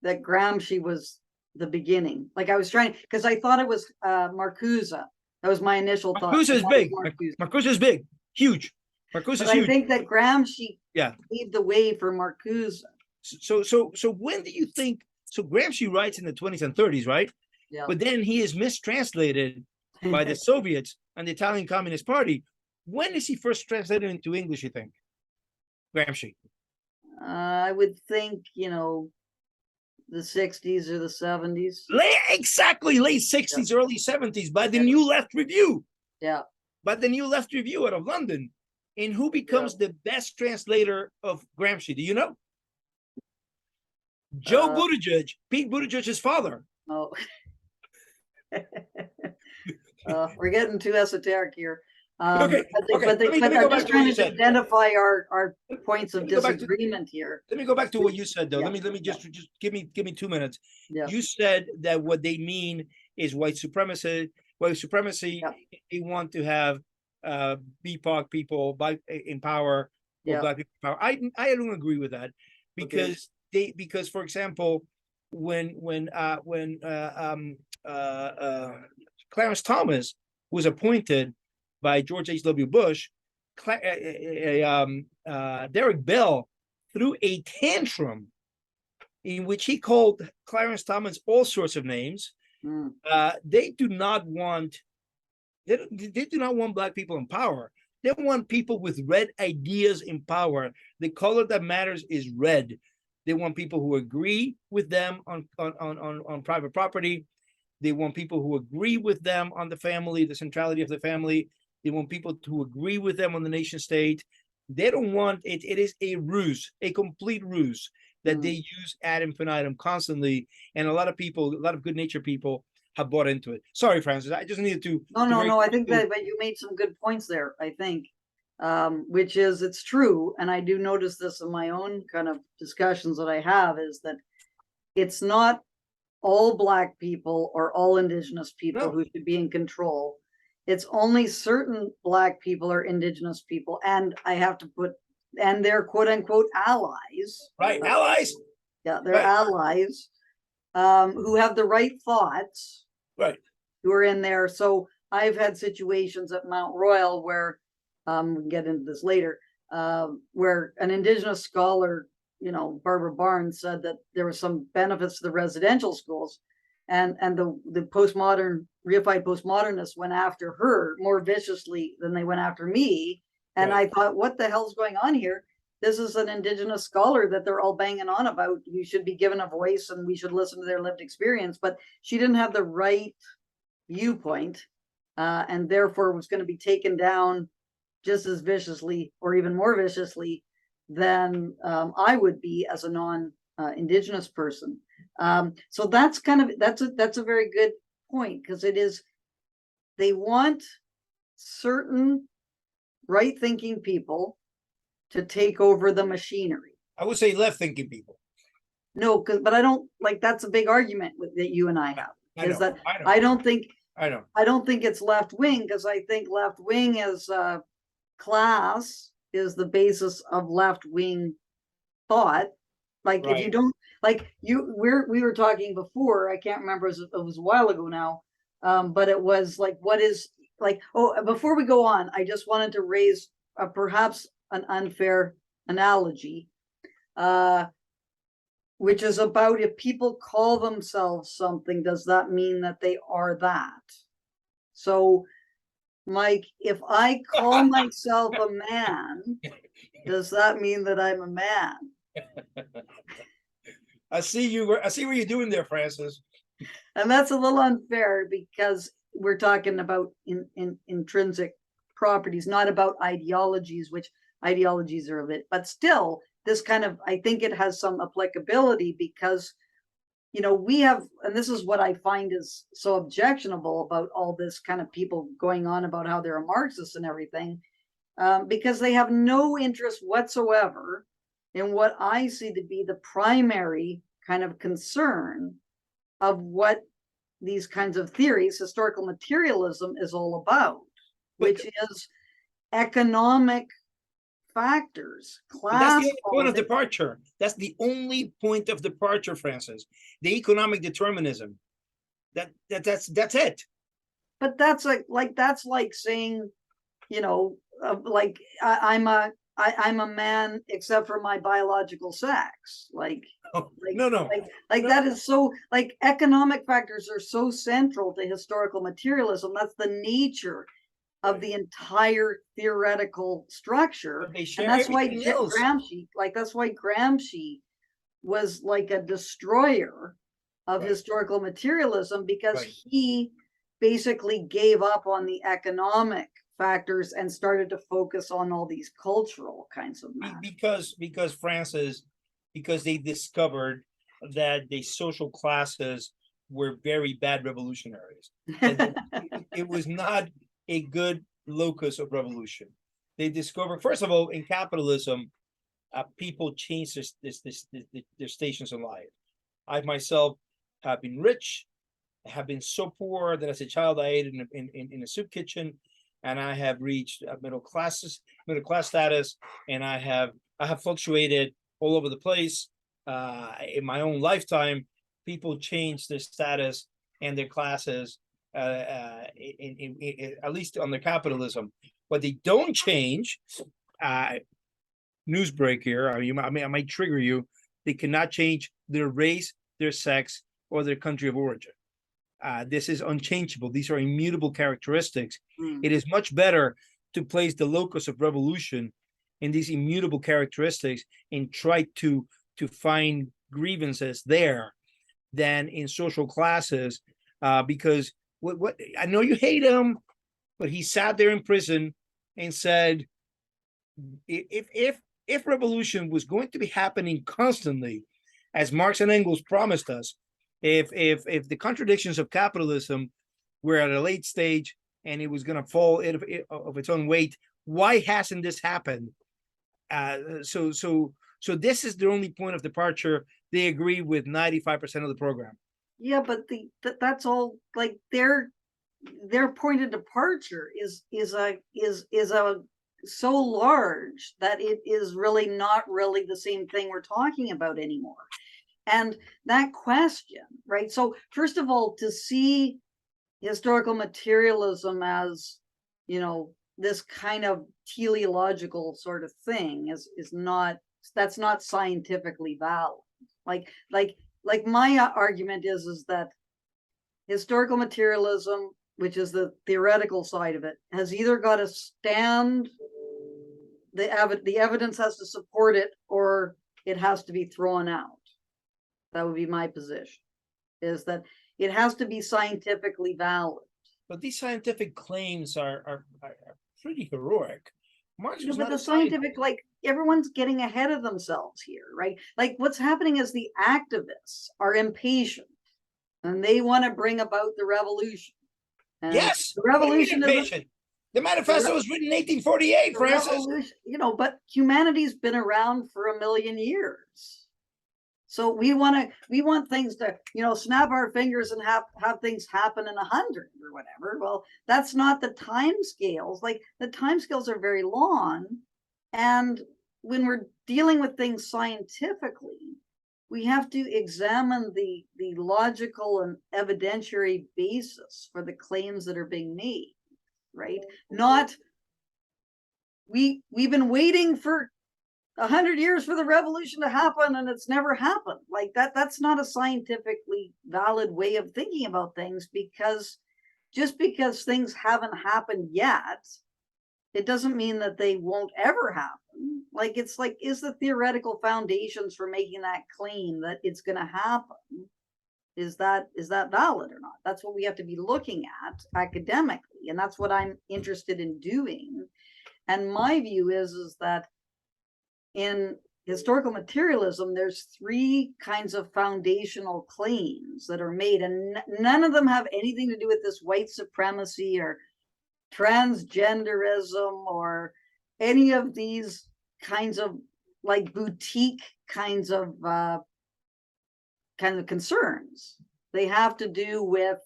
that Gramsci was the beginning. Like I was trying, because I thought it was Marcuse. That was my initial thought. Marcuse is big. Marcuse is big, huge. Marcuse is huge. I think that Gramsci paved the way for Marcuse. So when do you think? So Gramsci writes in the 20s and 30s, right? Yeah. But then he is mistranslated by the Soviets and the Italian Communist Party. When is he first translated into English, you think? Gramsci? I would think, the 60s or the 70s. Exactly, late 60s, early 70s, by the New Left Review. Yeah. By the New Left Review out of London. And who becomes the best translator of Gramsci? Do you know? Joe Buttigieg, Pete Buttigieg's father. Oh. We're getting too esoteric here. Okay. But I'm just trying to identify our points of disagreement here. Let me go back to what you said, though. Let me just give me 2 minutes. Yeah. You said that what they mean is white supremacy. White supremacy. They want to have BIPOC people in power, or Black people in power. I don't agree with that because because for example, when Clarence Thomas was appointed by George H.W. Bush, Derek Bell threw a tantrum in which he called Clarence Thomas all sorts of names. They do not want Black people in power. They want people with red ideas in power. The color that matters is red. They want people who agree with them on private property. They want people who agree with them on the family, the centrality of the family. They want people to agree with them on the nation state. They don't want it. It is a ruse, a complete ruse that they use ad infinitum constantly. And a lot of people, a lot of good-natured people have bought into it. Sorry, Francis. I just needed to. No. I think that, but you made some good points there, I think, which is, it's true. And I do notice this in my own kind of discussions that I have, is that it's not all Black people or all Indigenous people who should be in control. It's only certain Black people or Indigenous people. And I have to put, and they're quote unquote allies. Right, allies. Yeah, they're allies who have the right thoughts. Right. Who are in there. So I've had situations at Mount Royal where, we can get into this later, where an Indigenous scholar, Barbara Barnes, said that there were some benefits to the residential schools, and the postmodern, reified postmodernists went after her more viciously than they went after me. And Right. I thought, what the hell's going on here? This is an Indigenous scholar that they're all banging on about, who should be given a voice and we should listen to their lived experience. But she didn't have the right viewpoint, and therefore was going to be taken down just as viciously or even more viciously than I would be as a non-Indigenous person. So that's a very good point, because it is, they want certain right-thinking people to take over the machinery. I would say left-thinking people. No, but I don't, like, that's a big argument that you and I have. Is that I don't think it's left wing, because I think left wing is class is the basis of left wing thought. Like, if you Right. don't, like, we were talking before, I can't remember, it was a while ago now, but it was like, what is, like, oh, before we go on, I just wanted to raise perhaps an unfair analogy, which is about, if people call themselves something, does that mean that they are that? So, Mike, if I call myself a man, does that mean that I'm a man? I see what you're doing there, Francis. And that's a little unfair, because we're talking about intrinsic properties, not about ideologies, which ideologies are of it. But still, this kind of, I think it has some applicability, because we have, and this is what I find is so objectionable about all this kind of people going on about how they're a Marxist and everything, because they have no interest whatsoever in what I see to be the primary kind of concern of what these kinds of theories, historical materialism, is all about, which is economic factors, But that's class the only point of departure. That's the only point of departure, Francis. The economic determinism. That's it. But that's like saying, like, I'm a man except for my biological sex. Like, No. that is so, like, economic factors are so central to historical materialism. That's the nature of the entire theoretical structure. But they And share that's why everything else. Gramsci was like a destroyer of historical materialism, because he basically gave up on the economic factors and started to focus on all these cultural kinds of matters. Because Francis, because they discovered that the social classes were very bad revolutionaries. It was not a good locus of revolution. They discovered, first of all, in capitalism, people change their stations in life. I myself have been rich, have been so poor that as a child I ate in a soup kitchen, and I have reached middle class status, and I have fluctuated all over the place. In my own lifetime, people change their status and their classes, at least on their capitalism. What they don't change, news break here, I might trigger you, they cannot change their race, their sex, or their country of origin. This is unchangeable. These are immutable characteristics. It is much better to place the locus of revolution in these immutable characteristics and try to find grievances there than in social classes, because what I know you hate him, but he sat there in prison and said, if revolution was going to be happening constantly, as Marx and Engels promised us, if the contradictions of capitalism were at a late stage and it was going to fall of its own weight, why hasn't this happened? So this is the only point of departure. They agree with 95% of the program. Yeah, but that's all, like, their point of departure is so large that it is really not really the same thing we're talking about anymore. And that question, right? So first of all, to see historical materialism as, this kind of teleological sort of thing is not, that's not scientifically valid. Like my argument is that historical materialism, which is the theoretical side of it, has either got to stand, the evidence has to support it, or it has to be thrown out. That would be my position, is that it has to be scientifically valid. But these scientific claims are pretty heroic. Marx was But not the a scientist. scientific, like, everyone's getting ahead of themselves here, right? Like, what's happening is the activists are impatient and they want to bring about the revolution. And Yes, the revolution is impatient. The manifesto was written in 1848, Francis. But humanity's been around for 1,000,000 years. So we want things to, snap our fingers and have things happen in 100 or whatever. Well, that's not the time scales. Like, the time scales are very long. And when we're dealing with things scientifically, we have to examine the logical and evidentiary basis for the claims that are being made, right? Not, we've been waiting for 100 years for the revolution to happen and it's never happened. Like, that's not a scientifically valid way of thinking about things, because just because things haven't happened yet, it doesn't mean that they won't ever happen. Like, it's like, is the theoretical foundations for making that claim that it's going to happen, is that valid or not? That's what we have to be looking at academically, and that's what I'm interested in doing. And my view is that in historical materialism, there's 3 kinds of foundational claims that are made, and none of them have anything to do with this white supremacy or transgenderism or any of these kinds of, like, boutique kinds of concerns. They have to do with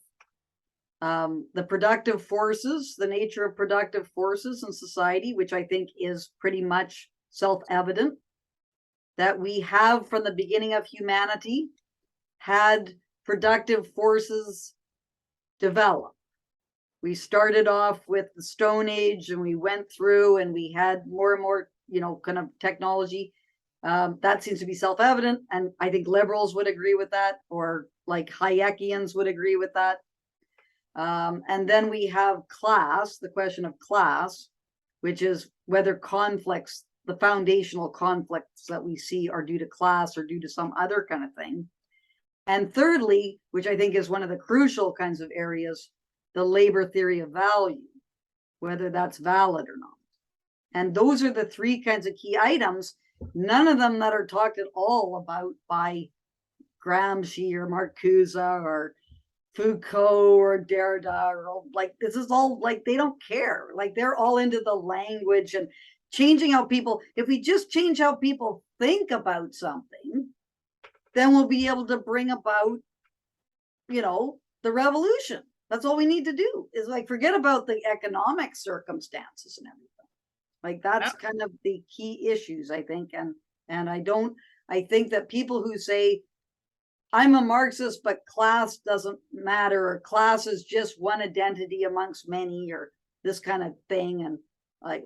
the productive forces, the nature of productive forces in society, which I think is pretty much self-evident, that we have from the beginning of humanity had productive forces develop. We started off with the Stone Age and we went through and we had more and more, kind of technology. That seems to be self-evident, and I think liberals would agree with that, or like Hayekians would agree with that. And then we have class, the question of class, which is whether conflicts, the foundational conflicts that we see, are due to class or due to some other kind of thing. And thirdly, which I think is one of the crucial kinds of areas, the labor theory of value, whether that's valid or not. And those are the 3 kinds of key items, none of them that are talked at all about by Gramsci or Marcuse or Foucault or Derrida, or like, this is all like, they don't care. Like, they're all into the language and changing how people, if we just change how people think about something, then we'll be able to bring about, the revolution. That's all we need to do, is like, forget about the economic circumstances and everything. Like, that's kind of the key issues, I think. And I think that people who say, I'm a Marxist, but class doesn't matter, or class is just one identity amongst many, or this kind of thing. And like,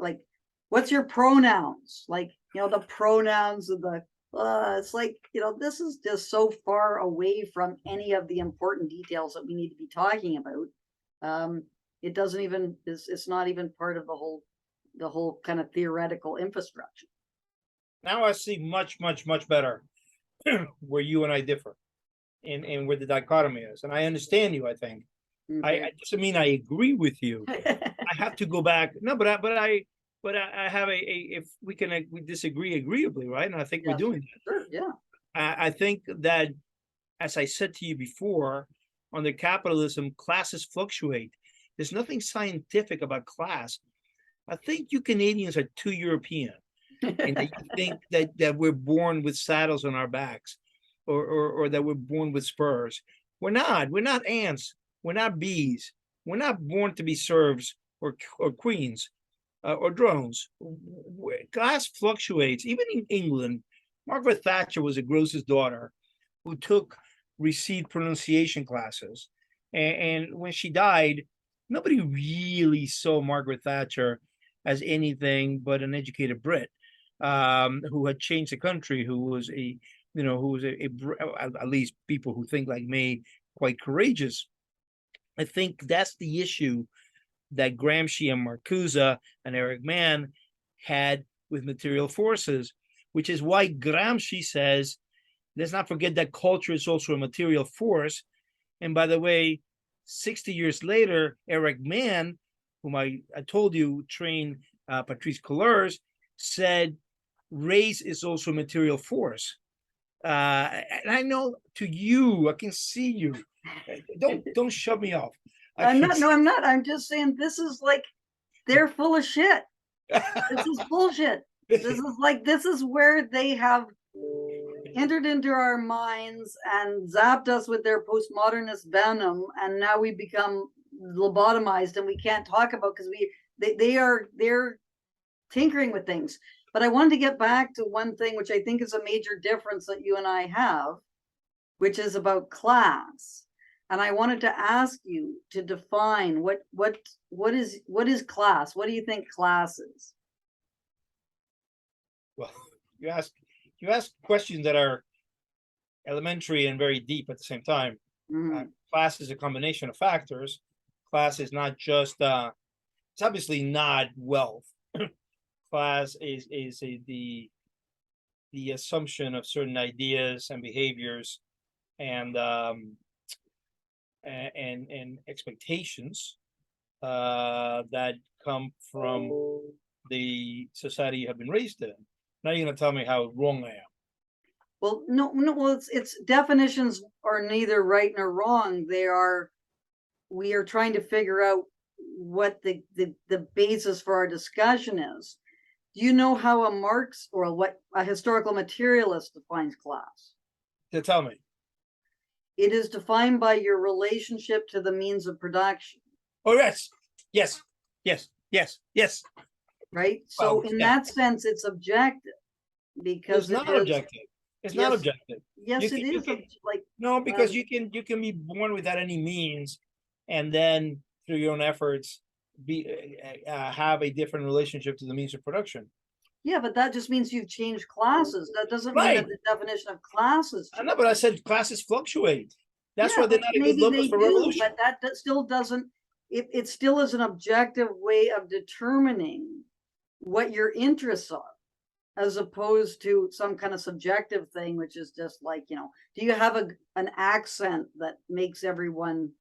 what's your pronouns? Like, the pronouns of the, it's like, this is just so far away from any of the important details that we need to be talking about. It doesn't even, it's not even part of the whole kind of theoretical infrastructure. Now I see much, much, much better where you and I differ, and where the dichotomy is. And I understand you, I think. Okay. I doesn't mean I agree with you. I have to go back. No, but I have if we can, we disagree agreeably, right? And I think we're doing that. Sure, yeah. I think that, as I said to you before, under capitalism, classes fluctuate. There's nothing scientific about class. I think you Canadians are too European, and that you think that we're born with saddles on our backs, or that we're born with spurs. We're not. We're not ants. We're not bees. We're not born to be serfs or queens or drones. Class fluctuates. Even in England, Margaret Thatcher was a grocer's daughter who took received pronunciation classes. And when she died, nobody really saw Margaret Thatcher as anything but an educated Brit, who had changed the country, who was at least people who think like me, quite courageous. I think that's the issue that Gramsci and Marcuse and Eric Mann had with material forces, which is why Gramsci says, let's not forget that culture is also a material force. And by the way, 60 years later, Eric Mann, whom I told you trained Patrice Couleurs, said race is also a material force. And I know to you, I can see you. Don't shut me off. I'm not. I'm just saying this is like, they're full of shit. This is bullshit. This is where they have entered into our minds and zapped us with their postmodernist venom, and now we become lobotomized and we can't talk about, because they're tinkering with things. But I wanted to get back to one thing which I think is a major difference that you and I have, which is about class. And I wanted to ask you to define what is class? What do you think class is? Well, you ask questions that are elementary and very deep at the same time. Class is a combination of factors. Class is not just it's obviously not wealth. Class is the assumption of certain ideas and behaviors and expectations that come from the society you have been raised in. Now you're going to tell me how wrong I am. Well, no. Well, it's definitions are neither right nor wrong. We are trying to figure out what the basis for our discussion is. Do you know how a Marx or what a historical materialist defines class? Tell me. It is defined by your relationship to the means of production. Oh, yes. Right? So in that sense, it's objective, because it's not objective. It's not objective. Yes, it is. No, because you can be born without any means, and then through your own efforts, have a different relationship to the means of production. Yeah, but that just means you've changed classes. That doesn't mean that the definition of classes. I know, but I said classes fluctuate. That's why they're not a good locus for revolution. But that still doesn't. It still is an objective way of determining what your interests are, as opposed to some kind of subjective thing, which is just like, do you have an accent that makes everyone,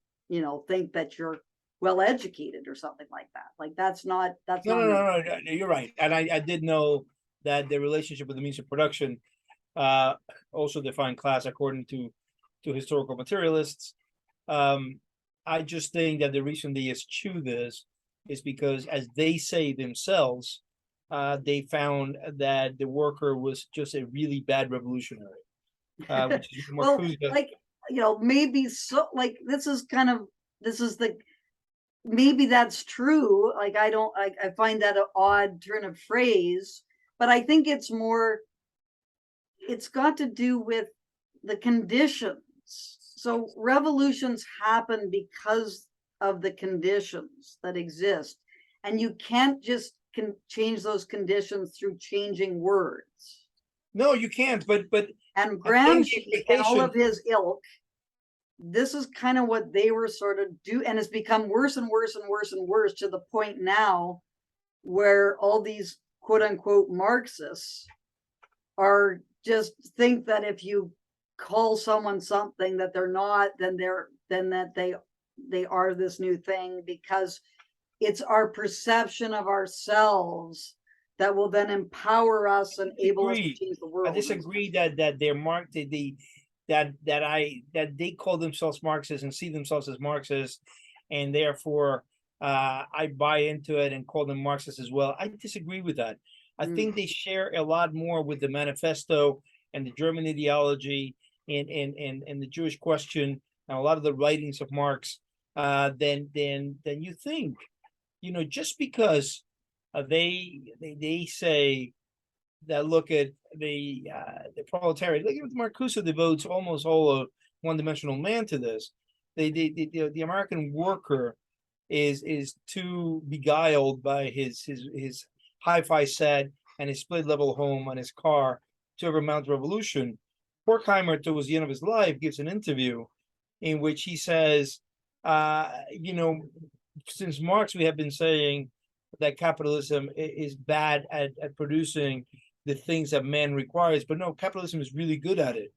think that you're well educated or something like that? Like that's not. No, you're right. And I did know that the relationship with the means of production also define class according to historical materialists. I just think that the reason they eschew this is because, as they say themselves, they found that the worker was just a really bad revolutionary. Which is well, maybe so. Like maybe that's true. Like I find that an odd turn of phrase, but I think it's got to do with the conditions. So revolutions happen because of the conditions that exist, and you can't just change those conditions through changing words. No, you can't. But and Gramsci and all of his ilk, this is kind of what they were sort of and it's become worse and worse and worse and worse, to the point now where all these quote unquote Marxists are just think that if you call someone something that they're not, then that they are this new thing, because it's our perception of ourselves that will then empower us and able us to change the world. I disagree that they're marked that they call themselves Marxists and see themselves as Marxists, and therefore I buy into it and call them Marxists as well. I disagree with that. I think they share a lot more with the manifesto and the German ideology and the Jewish question and a lot of the writings of Marx than you think. Just because they say that, look at the proletariat. Look at Marcuse devotes almost all of one-dimensional man to this. the American worker is too beguiled by his hi-fi set and his split level home and his car to ever mount revolution. Horkheimer, towards the end of his life, gives an interview in which he says, since Marx, we have been saying that capitalism is bad at producing the things that man requires, but no, capitalism is really good at it.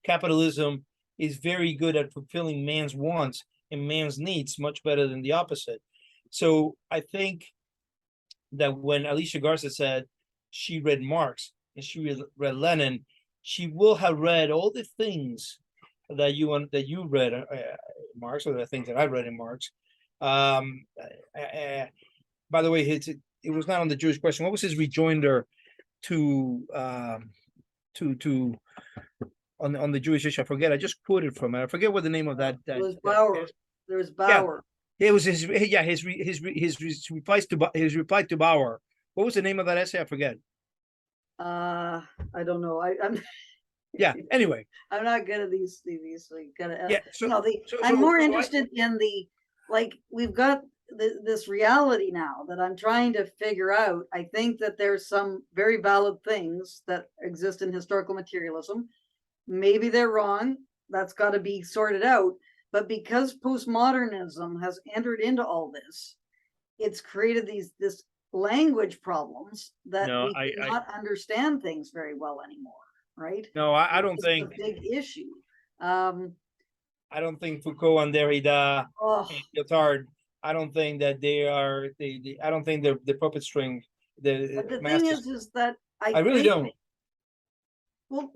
Capitalism is very good at fulfilling man's wants and man's needs, much better than the opposite. So I think that when Alicia Garza said she read Marx and she read Lenin, she will have read all the things that you read Marx, or the things that I read in Marx. By the way, it was not on the Jewish question. What was his rejoinder to on the Jewish issue? I forget. I just quoted from it. I forget what the name of that. It was Bauer. There was Bauer. Yeah, it was his reply to Bauer. What was the name of that essay? I forget. I don't know. I'm yeah. Anyway, I'm not good at these. Like, yeah. So, I'm more interested in the, like, we've got this reality now that I'm trying to figure out. I think that there's some very valid things that exist in historical materialism. Maybe they're wrong. That's got to be sorted out. But because postmodernism has entered into all this, it's created this language problems that we cannot understand things very well anymore, right? No, I don't think it's a big issue. I don't think Foucault and Derrida and Lyotard, I don't think that they are I don't think they're the puppet string. The thing is that I really don't. Well,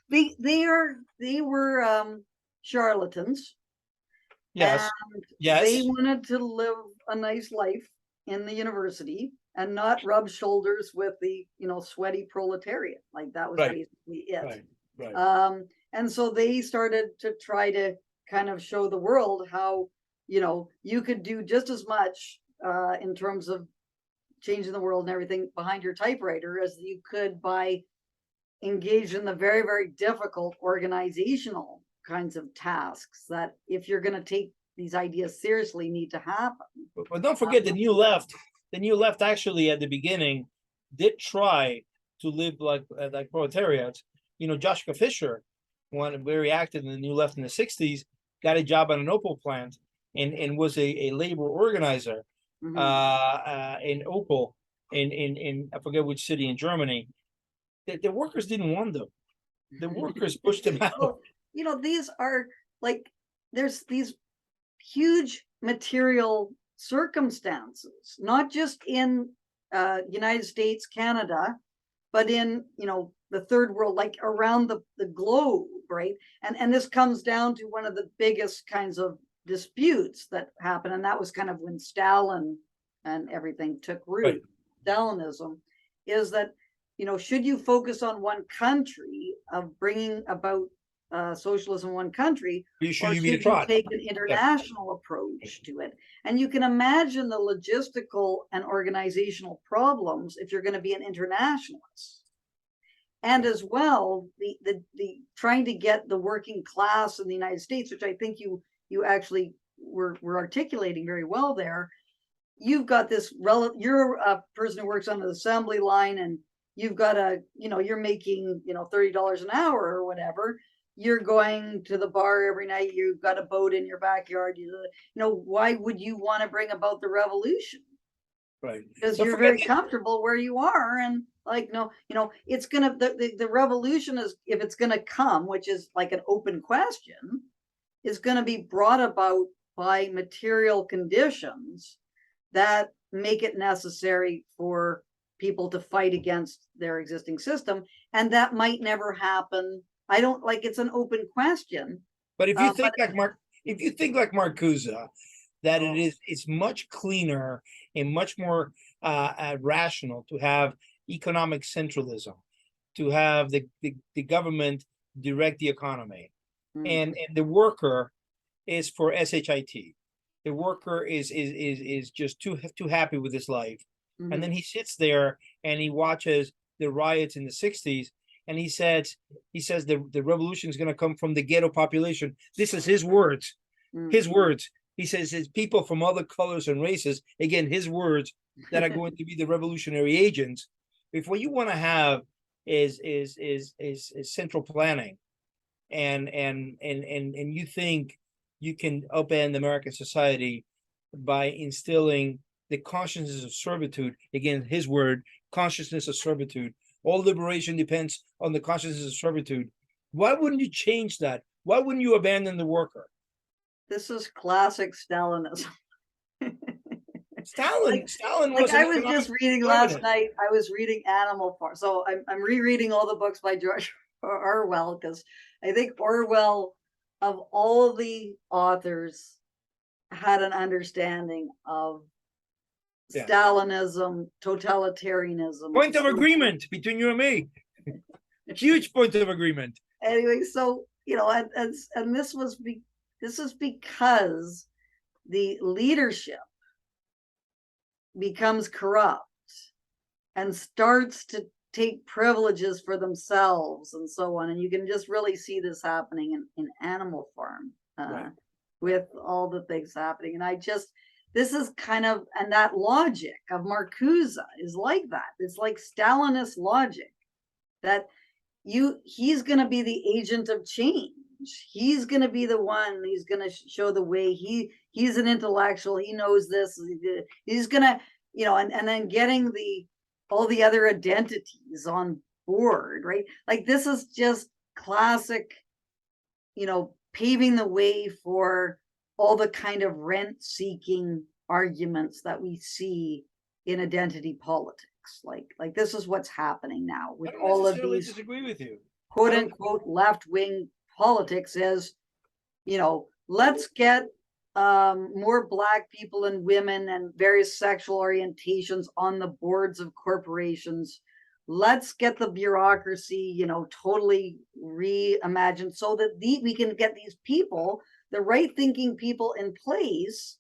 they were charlatans. Yes. Yes. They wanted to live a nice life in the university and not rub shoulders with the sweaty proletariat. Like that was basically it. Right. And so they started to try to kind of show the world how you could do just as much in terms of changing the world and everything behind your typewriter as you could by engage in the very, very difficult organizational kinds of tasks that, if you're going to take these ideas seriously, need to happen. But don't forget the new left. The new left actually at the beginning did try to live like proletariats. Joshua Fisher, one very active in the new left in the 60s, got a job at an Opel plant and was a labor organizer in Opel in I forget which city in Germany. The workers didn't want them. The workers pushed them out. These are like, there's these huge material circumstances, not just in United States, Canada, but in the third world, like around the globe, right? And this comes down to one of the biggest kinds of disputes that happened, and that was kind of when Stalin and everything took root. Right. Stalinism is that should you focus on one country of bringing about socialism in one country, or should you take an international approach to it? And you can imagine the logistical and organizational problems if you're going to be an internationalist. And as well, the trying to get the working class in the United States, which I think you actually were articulating very well there. You've got this you're a person who works on the assembly line, and you've got you're making $30 an hour or whatever. You're going to the bar every night. You've got a boat in your backyard. Why would you want to bring about the revolution? Right. Because you're very comfortable where you are, and it's gonna the revolution is, if it's gonna come, which is like an open question, is gonna be brought about by material conditions that make it necessary for people to fight against their existing system, and that might never happen. I don't it's an open question. But if you think like Marcuse, that it's much cleaner and much more rational to have economic centralism, to have the government direct the economy, and the worker is for shit. The worker is just too happy with his life, and then he sits there and he watches the riots in the 60s, and he says the revolution is going to come from the ghetto population. This is his words. His words. He says it's people from other colors and races. Again, his words that are going to be the revolutionary agents. If what you want to have is central planning, and you think you can upend American society by instilling the consciousness of servitude, again, his word, consciousness of servitude. All liberation depends on the consciousness of servitude. Why wouldn't you change that? Why wouldn't you abandon the worker? This is classic Stalinism. Stalin Like was I was just reading last night, I was reading Animal Farm. So I'm rereading all the books by George Orwell, because I think Orwell, of all the authors, had an understanding of Stalinism, totalitarianism. Point of agreement between you and me. Huge point of agreement. Anyway, so and this is because the leadership becomes corrupt and starts to take privileges for themselves and so on. And you can just really see this happening in Animal Farm, with all the things happening. And this is kind of, and that logic of Marcuse is like that. It's like Stalinist logic that he's going to be the agent of change. He's going to be the one. He's going to show the way. He's an intellectual. He knows this. He's going to, and then getting all the other identities on board, right? Like this is just classic, paving the way for all the kind of rent-seeking arguments that we see in identity politics. Like this is what's happening now with all of these. Disagree with you. Quote unquote left-wing politics is, let's get more Black people and women and various sexual orientations on the boards of corporations. Let's get the bureaucracy, totally reimagined so that we can get these people, the right thinking people in place,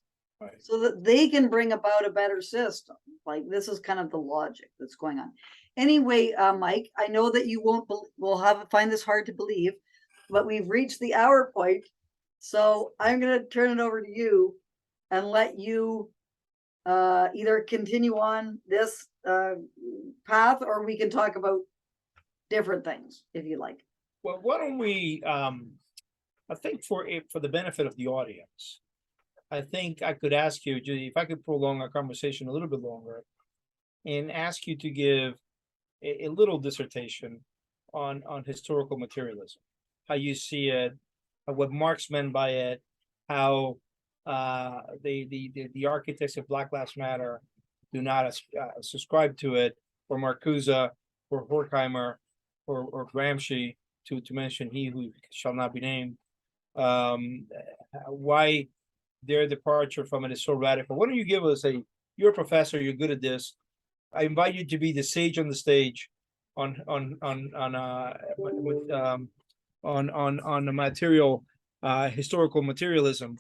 so that they can bring about a better system. Like this is kind of the logic that's going on. Anyway, Mike, I know that you find this hard to believe, but we've reached the hour point. So I'm going to turn it over to you and let you either continue on this path, or we can talk about different things if you like. Well, why don't we, I think for the benefit of the audience, I think I could ask you, Judy, if I could prolong our conversation a little bit longer and ask you to give a little dissertation on historical materialism, how you see it, what Marx meant by it, how the architects of Black Lives Matter do not subscribe to it, or Marcuse, or Horkheimer, or Gramsci, to mention he who shall not be named, why their departure from it is so radical. Why don't you give us you're a professor, you're good at this. I invite you to be the sage on the stage on the material, historical materialism.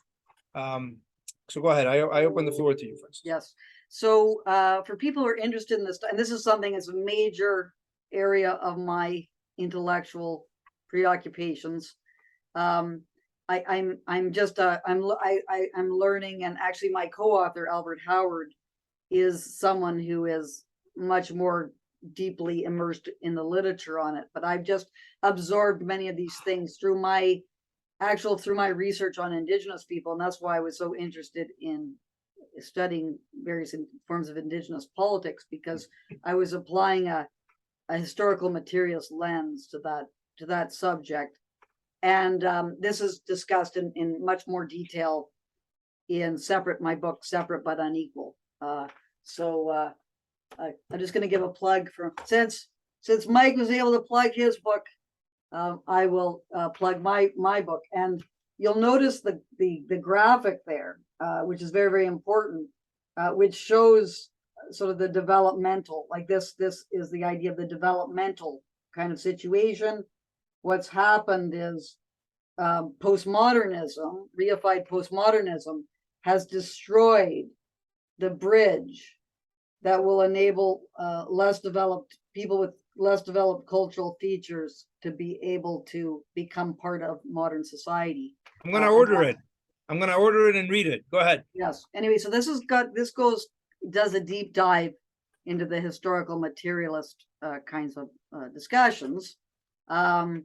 So go ahead. I open the floor to you first. Yes. So for people who are interested in this, and this is something that's a major area of my intellectual preoccupations. I'm learning, and actually my co-author Albert Howard is someone who is much more deeply immersed in the literature on it. But I've just absorbed many of these things through my research on Indigenous people, and that's why I was so interested in studying various forms of Indigenous politics, because I was applying a historical materialist lens to that subject. And this is discussed in much more detail in my book, Separate but Unequal. So I'm just going to give a plug since Mike was able to plug his book, I will plug my book. And you'll notice the graphic there, which is very, very important, which shows sort of the developmental, like this is the idea of the developmental kind of situation. What's happened is postmodernism, reified postmodernism, has destroyed the bridge that will enable less developed people with less developed cultural features to be able to become part of modern society. I'm going to order it. I'm going to order it and read it. Go ahead. Yes. Anyway, so this does a deep dive into the historical materialist kinds of discussions. And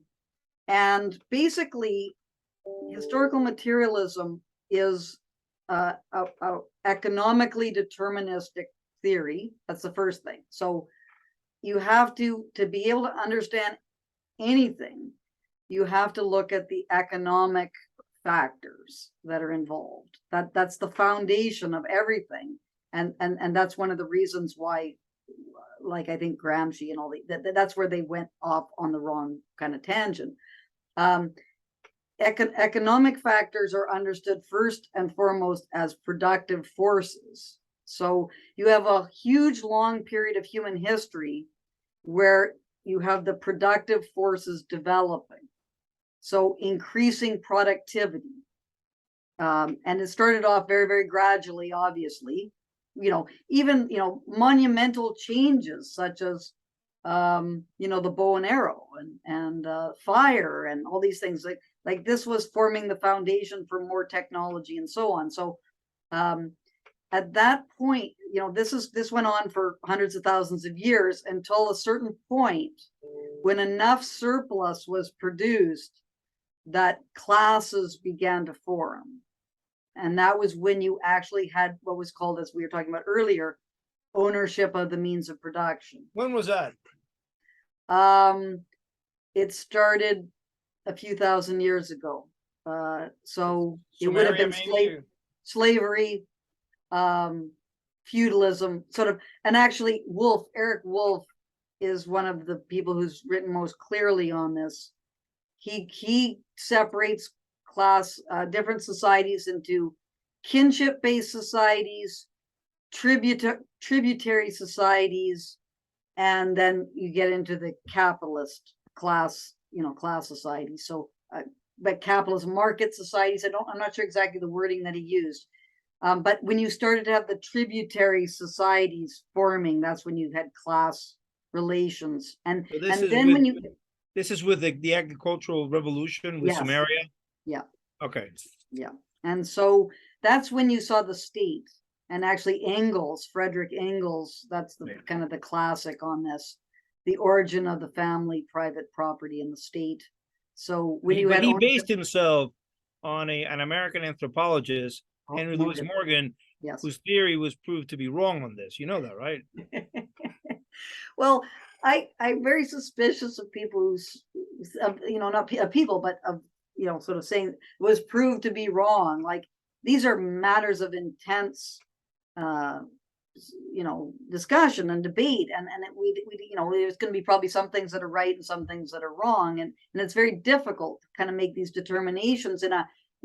basically, historical materialism is a economically deterministic theory. That's the first thing. So you have to be able to understand anything, you have to look at the economic factors that are involved. That's the foundation of everything. And that's one of the reasons why, like, I think Gramsci and all that's where they went off on the wrong kind of tangent. Economic factors are understood first and foremost as productive forces. So you have a huge long period of human history where you have the productive forces developing, so increasing productivity. And it started off very, very gradually, obviously. Even monumental changes such as the bow and arrow and fire and all these things, like this was forming the foundation for more technology and so on. So at that point, this went on for hundreds of thousands of years until a certain point when enough surplus was produced that classes began to form. And that was when you actually had what was called, as we were talking about earlier, ownership of the means of production. When was that? It started a few thousand years ago. So it would have been slavery, feudalism, sort of. And actually, Eric Wolf is one of the people who's written most clearly on this. He separates different societies into kinship-based societies, tributary societies, and then you get into the capitalist class society. So, but capitalist market societies, I'm not sure exactly the wording that he used. But when you started to have the tributary societies forming, that's when you had class relations. This is with the agricultural revolution with Samaria? Yeah. Okay. Yeah. And so that's when you saw the state. And actually Frederick Engels, that's the kind of the classic on this, the origin of the family, private property, and the state. So when he based himself on an American anthropologist, Henry Louis Morgan, yes, whose theory was proved to be wrong on this. You know that, right? Well, I'm very suspicious of people who's, not people, but of, sort of saying was proved to be wrong. Like, these are matters of intense, discussion and debate, and there's going to be probably some things that are right and some things that are wrong, and it's very difficult to kind of make these determinations in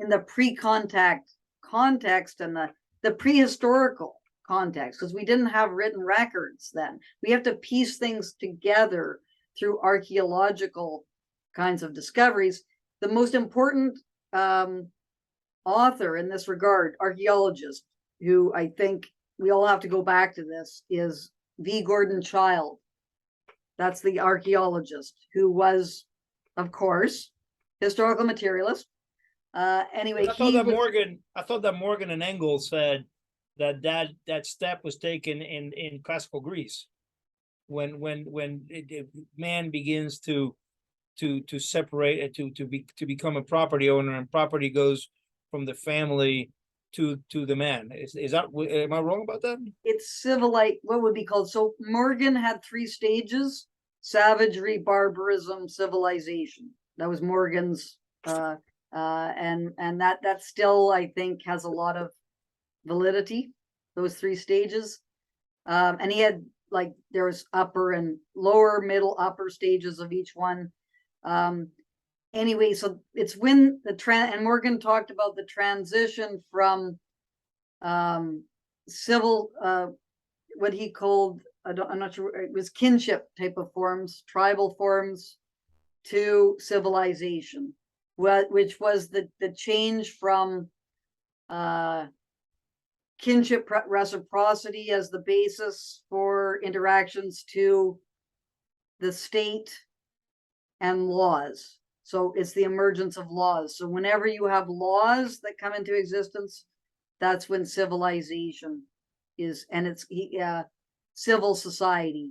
the pre-contact context and the prehistorical context, because we didn't have written records then. We have to piece things together through archaeological kinds of discoveries. The most important author in this regard, archaeologist, who I think we all have to go back to this, is V. Gordon Childe. That's the archaeologist who was, of course, historical materialist. Anyway, I thought that Morgan and Engels said that step was taken in classical Greece, when man begins to separate, to become a property owner, and property goes from the family to the man. Is that, am I wrong about that? It's civilized, what would be called. So Morgan had 3 stages: savagery, barbarism, civilization. That was Morgan's, and that still, I think, has a lot of validity, those 3 stages. And he had, like, there was upper and lower, middle, upper stages of each one. Anyway, so it's when and Morgan talked about the transition from civil, what he called, I'm not sure, it was kinship type of forms, tribal forms, to civilization, which was the change from kinship reciprocity as the basis for interactions to the state and laws. So it's the emergence of laws. So whenever you have laws that come into existence, that's when civilization is, and it's civil society,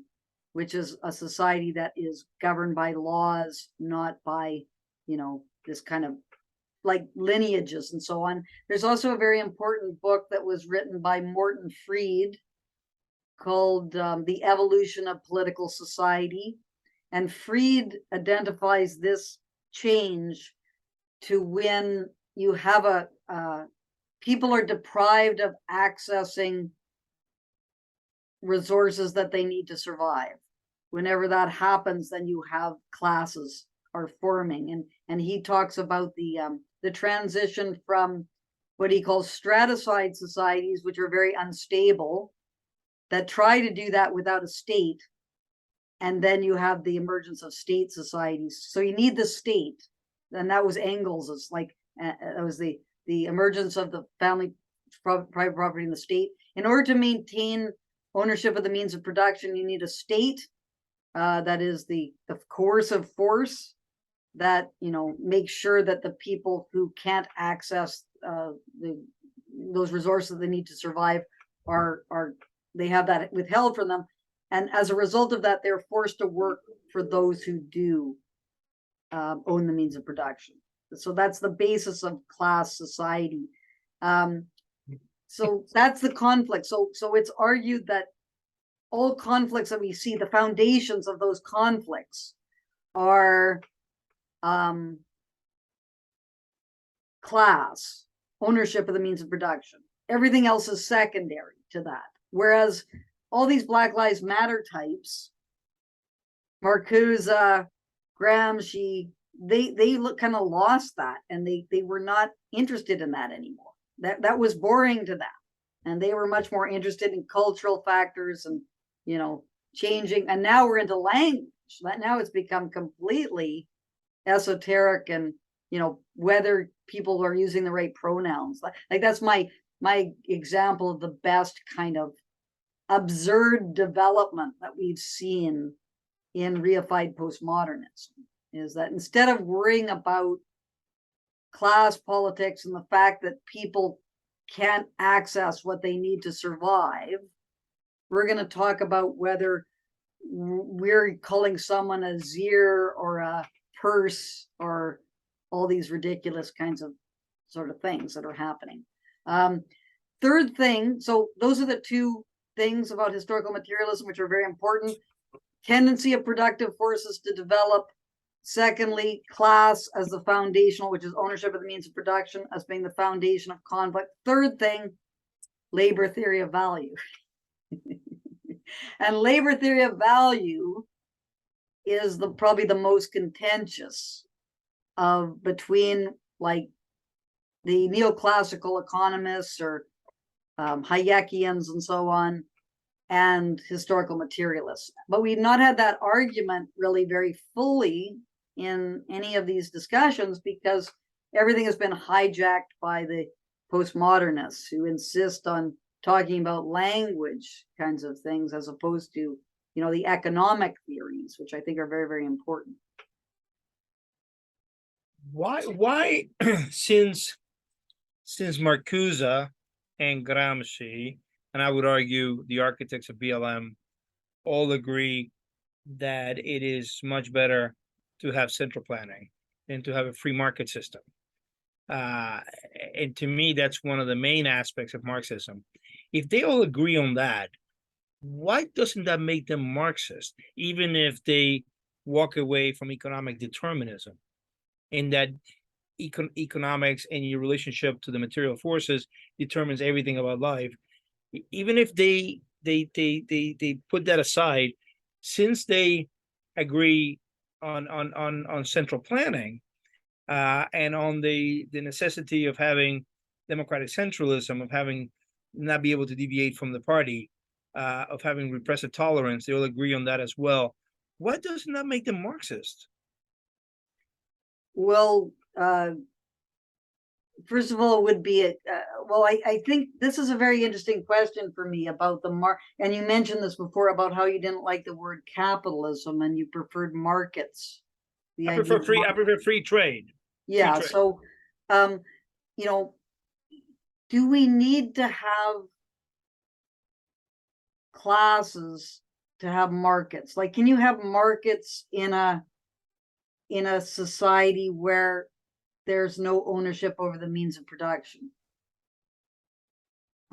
which is a society that is governed by laws, not by, this kind of like lineages and so on. There's also a very important book that was written by Morton Fried called The Evolution of Political Society. And Fried identifies this change to when you have people are deprived of accessing resources that they need to survive. Whenever that happens, then you have classes are forming, and he talks about the transition from what he calls stratified societies, which are very unstable, that try to do that without a state, and then you have the emergence of state societies. So you need the state, and that was Engels. That was the emergence of the family private property in the state. In order to maintain ownership of the means of production, you need a state that is the coercive force that makes sure that the people who can't access those resources they need to survive they have that withheld from them, and as a result of that, they're forced to work for those who do own the means of production. So that's the basis of class society. So that's the conflict. So it's argued that all conflicts that we see, the foundations of those conflicts are class, ownership of the means of production. Everything else is secondary to that. Whereas all these Black Lives Matter types, Marcuse, Gramsci, they kind of lost that, and they were not interested in that anymore. That was boring to them, and they were much more interested in cultural factors and changing. And now we're into language. Now it's become completely esoteric, and whether people are using the right pronouns. Like that's my example of the best kind of absurd development that we've seen in reified postmodernism, is that instead of worrying about class politics and the fact that people can't access what they need to survive, we're going to talk about whether we're calling someone a zir or a purse or all these ridiculous kinds of sort of things that are happening. Third thing, so those are the two things about historical materialism which are very important. Tendency of productive forces to develop. Secondly, class as the foundational, which is ownership of the means of production, as being the foundation of conflict. Third thing, labor theory of value. And labor theory of value is probably the most contentious of between like the neoclassical economists or Hayekians and so on, and historical materialists. But we've not had that argument really very fully in any of these discussions, because everything has been hijacked by the postmodernists who insist on talking about language kinds of things as opposed to the economic theories, which I think are very, very important. Why since Marcuse and Gramsci, and I would argue the architects of BLM, all agree that it is much better to have central planning than to have a free market system. And to me, that's one of the main aspects of Marxism. If they all agree on that, why doesn't that make them Marxist, even if they walk away from economic determinism, in that economics and your relationship to the material forces determines everything about life? Even if they put that aside, since they agree on central planning and on the necessity of having democratic centralism, of having not be able to deviate from the party, of having repressive tolerance, they all agree on that as well. Why doesn't that make them Marxist? Well, first of all, would be well, I think this is a very interesting question for me about and you mentioned this before about how you didn't like the word capitalism and you preferred markets. The I idea prefer of free. I prefer free trade. yeah. Trade. So, you know, do we need to have classes to have markets? Like, can you have markets in a society where there's no ownership over the means of production?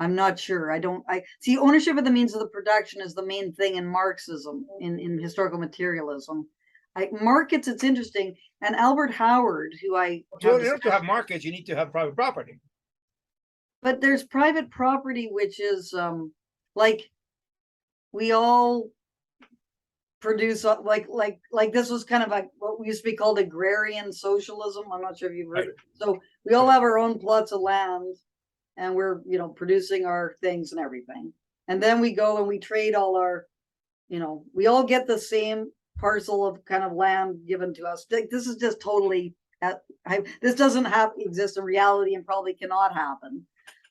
I'm not sure. I see ownership of the means of the production is the main thing in Marxism, in historical materialism. Markets, it's interesting. And Albert Howard, who I In have order to have markets, you need to have private property. but there's private property, which is like we all produce like this was kind of like what used to be called agrarian socialism. I'm not sure if you've heard it. So we all have our own plots of land and we're producing our things and everything, and then we go and we trade all our we all get the same parcel of kind of land given to us. This is just totally this doesn't exist in reality and probably cannot happen,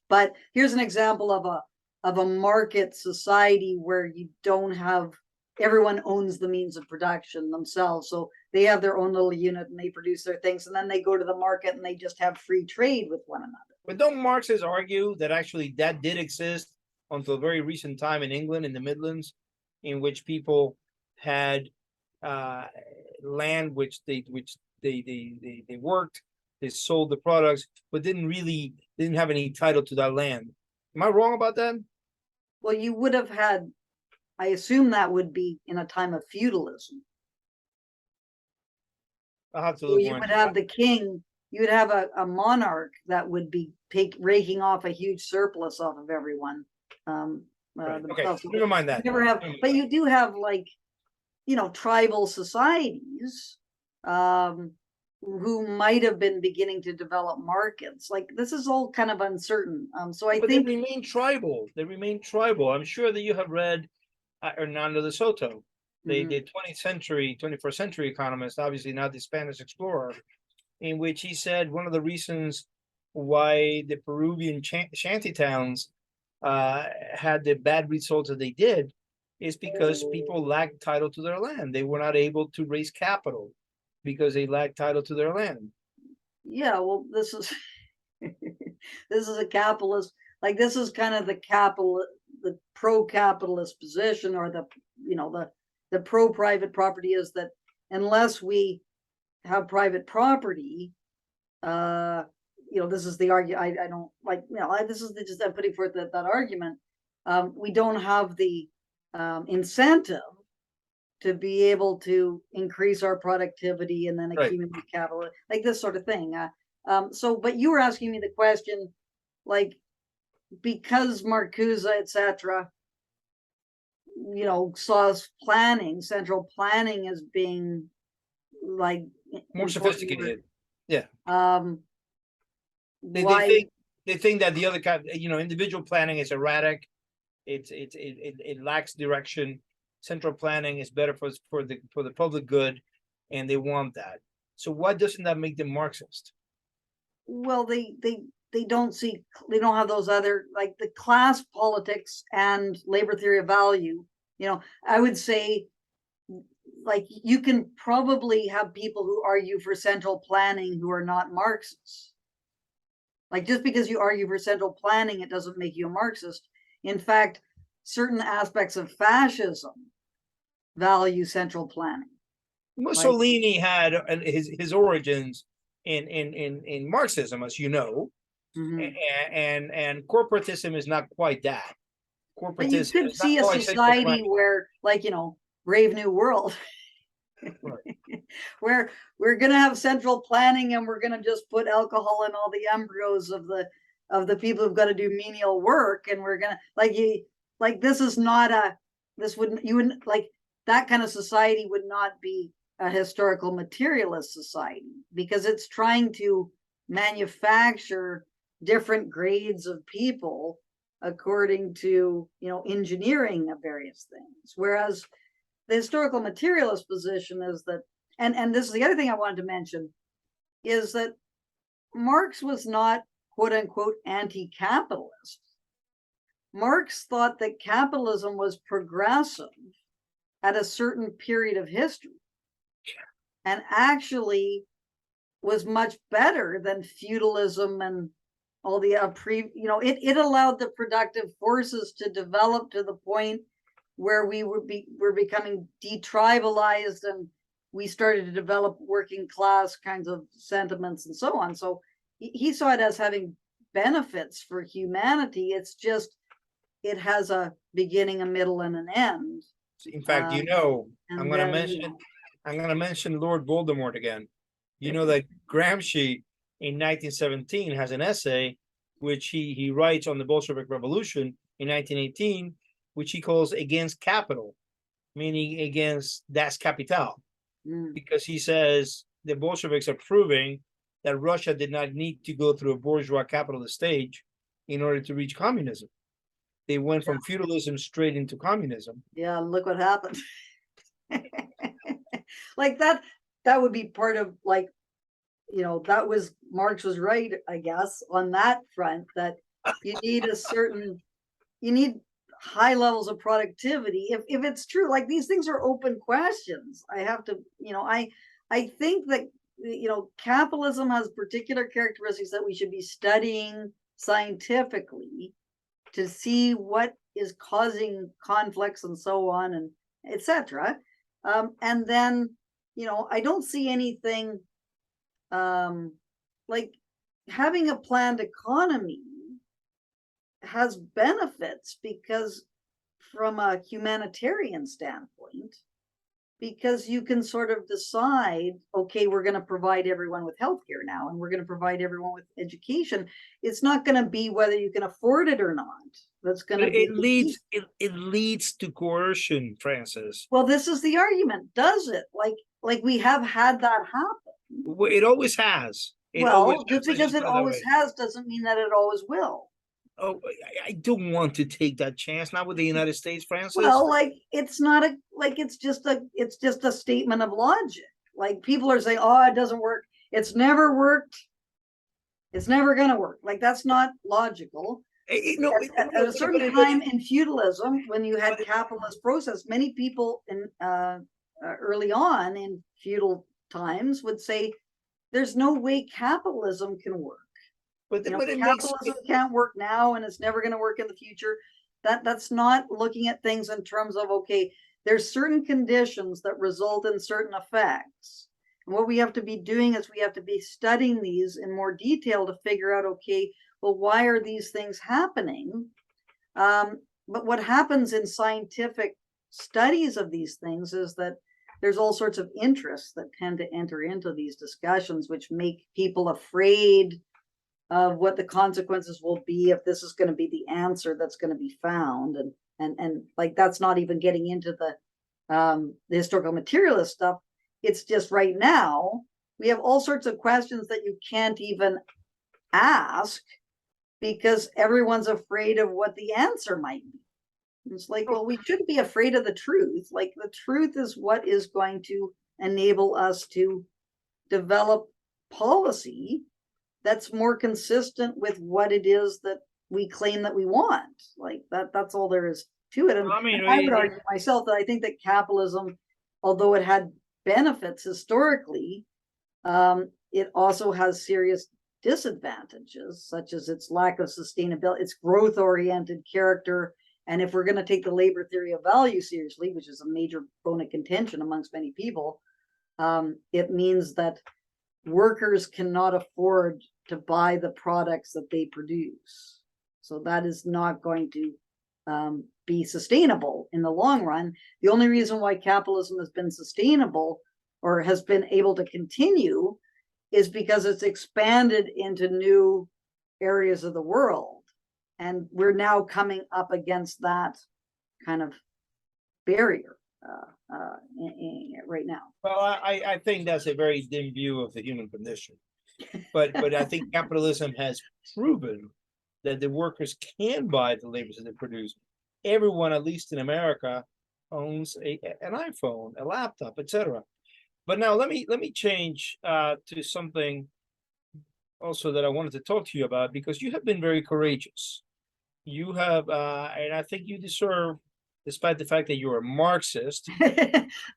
but here's an example of a market society where you don't have everyone owns the means of production themselves, so they have their own little unit and they produce their things and then they go to the market and they just have free trade with one another. But don't Marxists argue that actually that did exist until a very recent time in England, in the Midlands, in which people had land which they worked, they sold the products, but didn't have any title to that land. Am I wrong about that? Well, you would have had, I assume that would be in a time of feudalism. I'll have to So look you more would into have that. the king, you would have a monarch that would be raking off a huge surplus off of everyone. Right. Okay, themselves. never mind that. You never have, but you do have like, tribal societies who might have been beginning to develop markets. Like this is all kind of uncertain. So I But think they remain tribal. They remain tribal. I'm sure that you have read Hernando de Soto, the 20th century, 21st century economist, obviously not the Spanish explorer, in which he said one of the reasons why the Peruvian shanty towns had the bad results that they did is because people lacked title to their land. They were not able to raise capital because they lacked title to their land. yeah, well, this is this is a capitalist, like this is kind of the pro-capitalist position, or the pro-private property is that unless we have private property, this is the argument. I don't like, this is just I'm putting forth that argument. We don't have the incentive to be able to increase our productivity and then accumulate capital, like this sort of thing. But you were asking me the question, like, because Marcuse, etc., saw central planning as being like more sophisticated. Yeah. Why? They think that the other individual planning is erratic. It lacks direction. Central planning is better for the public good, and they want that. So why doesn't that make them Marxist? Well, they don't have those other, like the class politics and labor theory of value. I would say, like, you can probably have people who argue for central planning who are not Marxists. Like, just because you argue for central planning, it doesn't make you a Marxist. In fact, certain aspects of fascism value central planning. Mussolini had his origins in Marxism, as you know, and corporatism is not quite that. Corporatism, but you could see a society where, like, Brave New World, right. where we're going to have central planning and we're going to just put alcohol in all the embryos of the people who've got to do menial work, and we're going to this is not you wouldn't like that kind of society would not be a historical materialist society, because it's trying to manufacture different grades of people according to engineering of various things. Whereas the historical materialist position is that, and this is the other thing I wanted to mention, is that Marx was not quote unquote anti-capitalist. Marx thought that capitalism was progressive at a certain period of history and actually was much better than feudalism and all the it allowed the productive forces to develop to the point where we're becoming detribalized, and we started to develop working class kinds of sentiments and so on. So he saw it as having benefits for humanity. It's just it has a beginning, a middle, and an end. In fact, I'm going to mention Lord Voldemort again. You know that Gramsci in 1917 has an essay which he writes on the Bolshevik Revolution in 1918, which he calls Against Capital, meaning against Das Kapital, because he says the Bolsheviks are proving that Russia did not need to go through a bourgeois capitalist stage in order to reach communism. They went from feudalism straight into communism. Yeah, look what happened. Like that would be part of, like, that was Marx was right, I guess, on that front, that you need high levels of productivity. If it's true, like, these things are open questions. I have to, I think that, capitalism has particular characteristics that we should be studying scientifically to see what is causing conflicts and so on, and etc. And then, I don't see anything like having a planned economy has benefits, because from a humanitarian standpoint, because you can sort of decide, okay, we're going to provide everyone with healthcare now, and we're going to provide everyone with education. It's not going to be whether you can afford it or not. That's going to be it leads to coercion, Frances. Well, this is the argument, does it? Like we have had that happen. It always has. Just because it always has doesn't mean that it always will. Oh, I don't want to take that chance, not with the United States, Frances. Well, it's not it's just a statement of logic. Like, people are saying, oh, it doesn't work. It's never worked. It's never going to work. Like, that's not logical. At a certain time in feudalism, when you had capitalist process, many people in early on in feudal times would say, there's no way capitalism can work. But capitalism can't work now, and it's never going to work in the future. That's not looking at things in terms of, okay, there's certain conditions that result in certain effects. And what we have to be doing is we have to be studying these in more detail to figure out, okay, well, why are these things happening? But what happens in scientific studies of these things is that there's all sorts of interests that tend to enter into these discussions, which make people afraid of what the consequences will be if this is going to be the answer that's going to be found. And like, that's not even getting into the historical materialist stuff. It's just right now we have all sorts of questions that you can't even ask because everyone's afraid of what the answer might be. It's like, well, we shouldn't be afraid of the truth. Like, the truth is what is going to enable us to develop policy that's more consistent with what it is that we claim that we want. Like, that's all there is to it. And I would argue myself that I think that capitalism, although it had benefits historically, it also has serious disadvantages, such as its lack of sustainability, its growth-oriented character. And if we're going to take the labor theory of value seriously, which is a major bone of contention amongst many people, it means that workers cannot afford to buy the products that they produce. So that is not going to be sustainable in the long run. The only reason why capitalism has been sustainable or has been able to continue is because it's expanded into new areas of the world. And we're now coming up against that kind of barrier right now. Well, I think that's a very dim view of the human condition. But I think capitalism has proven that the workers can buy the labor that they produce. Everyone, at least in America, owns an iPhone, a laptop, etc. But now let me change to something also that I wanted to talk to you about, because you have been very courageous. You have, and I think you deserve, despite the fact that you're a Marxist,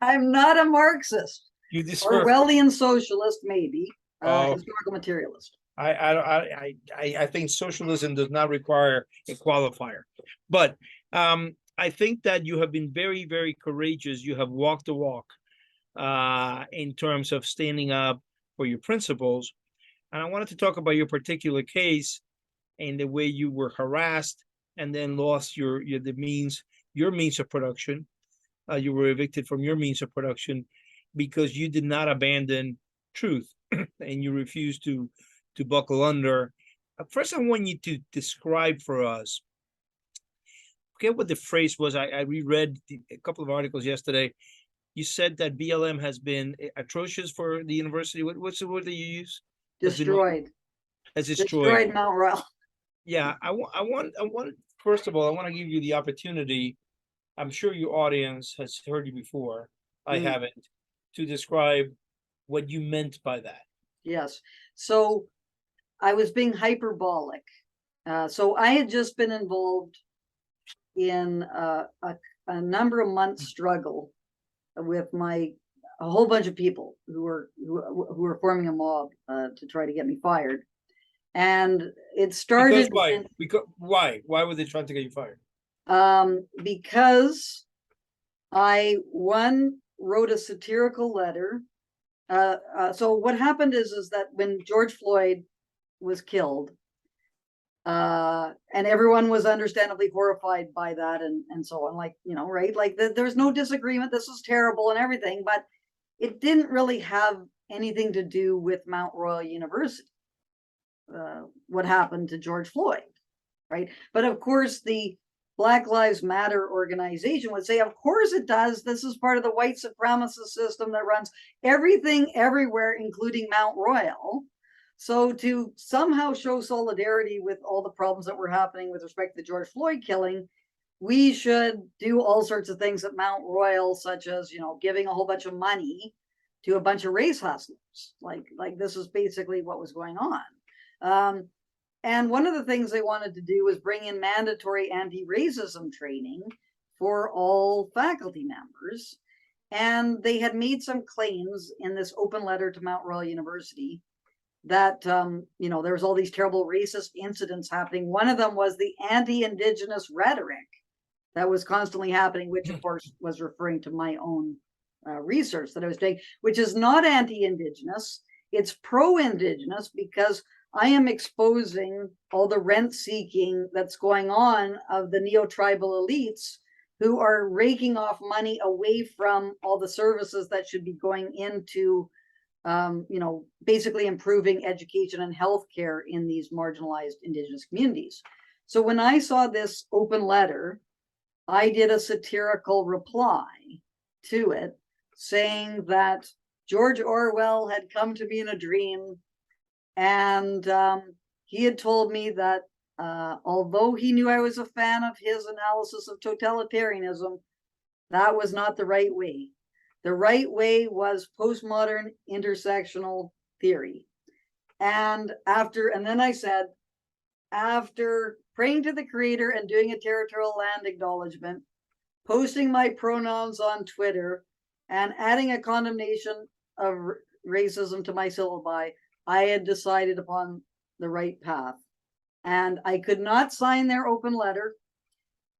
I'm not a Marxist. you deserve. Orwellian socialist, maybe. Oh, Historical materialist. I think socialism does not require a qualifier, but I think that you have been very, very courageous. You have walked the walk in terms of standing up for your principles. And I wanted to talk about your particular case and the way you were harassed and then lost your means of production. You were evicted from your means of production because you did not abandon truth and you refused to buckle under. First, I want you to describe for us. Forget what the phrase was. I reread a couple of articles yesterday. You said that BLM has been atrocious for the university. What's the word that you use? Destroyed. Has destroyed. Destroyed Mount Royal. Yeah, I want. First of all, I want to give you the opportunity. I'm sure your audience has heard you before. I haven't. To describe what you meant by that. Yes. So I was being hyperbolic. So I had just been involved in a number of months struggle with a whole bunch of people who were forming a mob to try to get me fired. And it started. Because why? Why were they trying to get you fired? Because I wrote a satirical letter. So what happened is that when George Floyd was killed, and everyone was understandably horrified by that, and so on, like, right, like there's no disagreement, this is terrible and everything, but it didn't really have anything to do with Mount Royal University, what happened to George Floyd, right? But of course the Black Lives Matter organization would say, of course it does. This is part of the white supremacist system that runs everything everywhere, including Mount Royal. So to somehow show solidarity with all the problems that were happening with respect to the George Floyd killing, we should do all sorts of things at Mount Royal, such as, giving a whole bunch of money to a bunch of race hustlers. Like this is basically what was going on. And one of the things they wanted to do was bring in mandatory anti-racism training for all faculty members. And they had made some claims in this open letter to Mount Royal University that, there was all these terrible racist incidents happening. One of them was the anti-Indigenous rhetoric that was constantly happening, which of course was referring to my own research that I was doing, which is not anti-Indigenous, it's pro-Indigenous, because I am exposing all the rent seeking that's going on of the neo-tribal elites who are raking off money away from all the services that should be going into, basically improving education and healthcare in these marginalized Indigenous communities. So when I saw this open letter, I did a satirical reply to it saying that George Orwell had come to me in a dream, and he had told me that although he knew I was a fan of his analysis of totalitarianism, that was not the right way. The right way was postmodern intersectional theory. And then I said, after praying to the Creator and doing a territorial land acknowledgement, posting my pronouns on Twitter, and adding a condemnation of racism to my syllabi, I had decided upon the right path. And I could not sign their open letter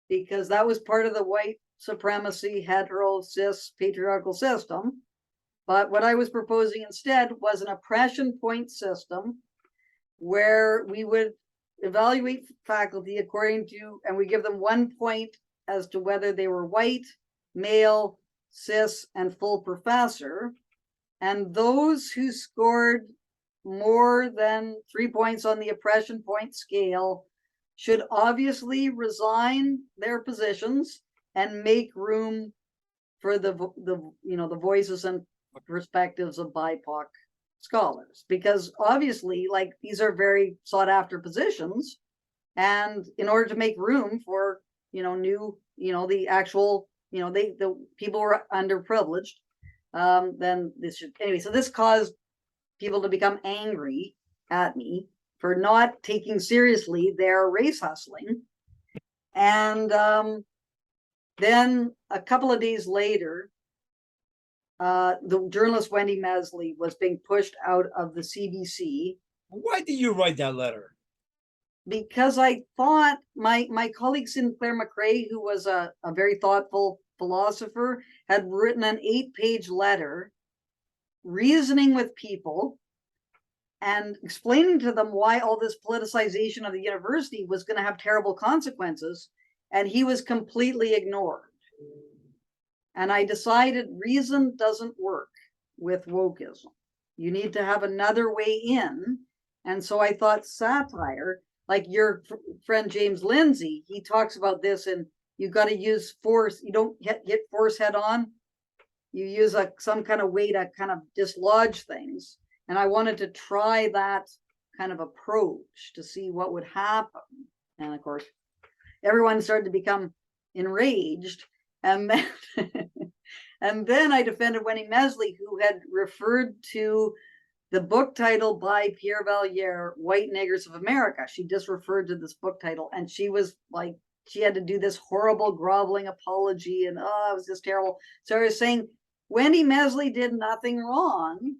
because that was part of the white supremacy, hetero, cis, patriarchal system. But what I was proposing instead was an oppression point system where we would evaluate faculty according to, and we give them 1 point as to whether they were white, male, cis, and full professor. And those who scored more than 3 points on the oppression point scale should obviously resign their positions and make room for the voices and perspectives of BIPOC scholars, because obviously, like, these are very sought after positions, and in order to make room for new, the actual, the people who are underprivileged, then this should, anyway. So this caused people to become angry, at me for not taking seriously their race hustling. And then a couple of days later, the journalist Wendy Mesley was being pushed out of the CBC. Why did you write that letter? Because I thought my colleague Sinclair McRae, who was a very thoughtful philosopher, had written an 8-page letter reasoning with people and explaining to them why all this politicization of the university was going to have terrible consequences, and he was completely ignored. And I decided reason doesn't work with wokeism. You need to have another way in. And so I thought satire, like your friend James Lindsay, he talks about this, and you got to use force. You don't hit force head on. You use some kind of way to kind of dislodge things. And I wanted to try that kind of approach to see what would happen. And of course, everyone started to become enraged. And then, and then I defended Wendy Mesley, who had referred to the book title by Pierre Valliere, White Niggers of America. She just referred to this book title, and she was like, she had to do this horrible groveling apology, and oh, it was just terrible. So I was saying, Wendy Mesley did nothing wrong.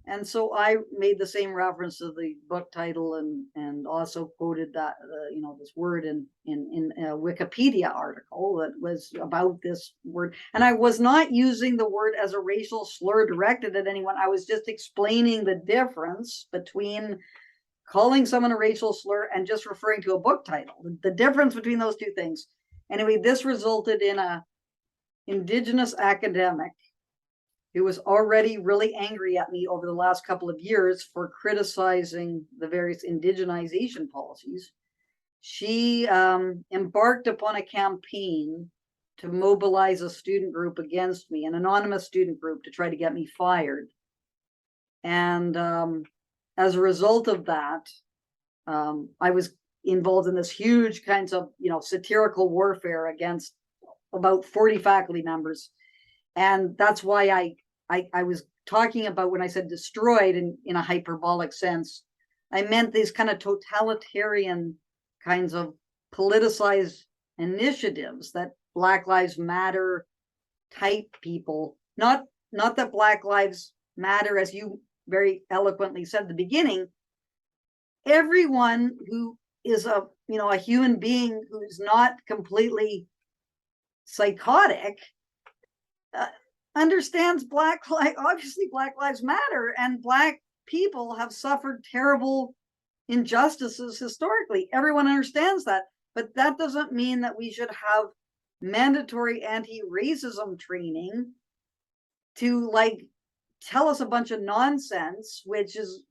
And so I made the same reference to the book title, and also quoted that this word in a Wikipedia article that was about this word. And I was not using the word as a racial slur directed at anyone. I was just explaining the difference between calling someone a racial slur and just referring to a book title. The difference between those two things. Anyway, this resulted in a Indigenous academic who was already really angry at me over the last couple of years for criticizing the various indigenization policies. She embarked upon a campaign to mobilize a student group against me, an anonymous student group, to try to get me fired. And as a result of that, I was involved in this huge kinds of, satirical warfare against about 40 faculty members. And that's why I was talking about, when I said destroyed in a hyperbolic sense, I meant these kind of totalitarian kinds of politicized initiatives that Black Lives Matter type people, not that Black Lives Matter, as you very eloquently said at the beginning, everyone who is a human being who's not completely psychotic understands obviously Black Lives Matter, and Black people have suffered terrible injustices historically. Everyone understands that, but that doesn't mean that we should have mandatory anti-racism training to tell us a bunch of nonsense, which is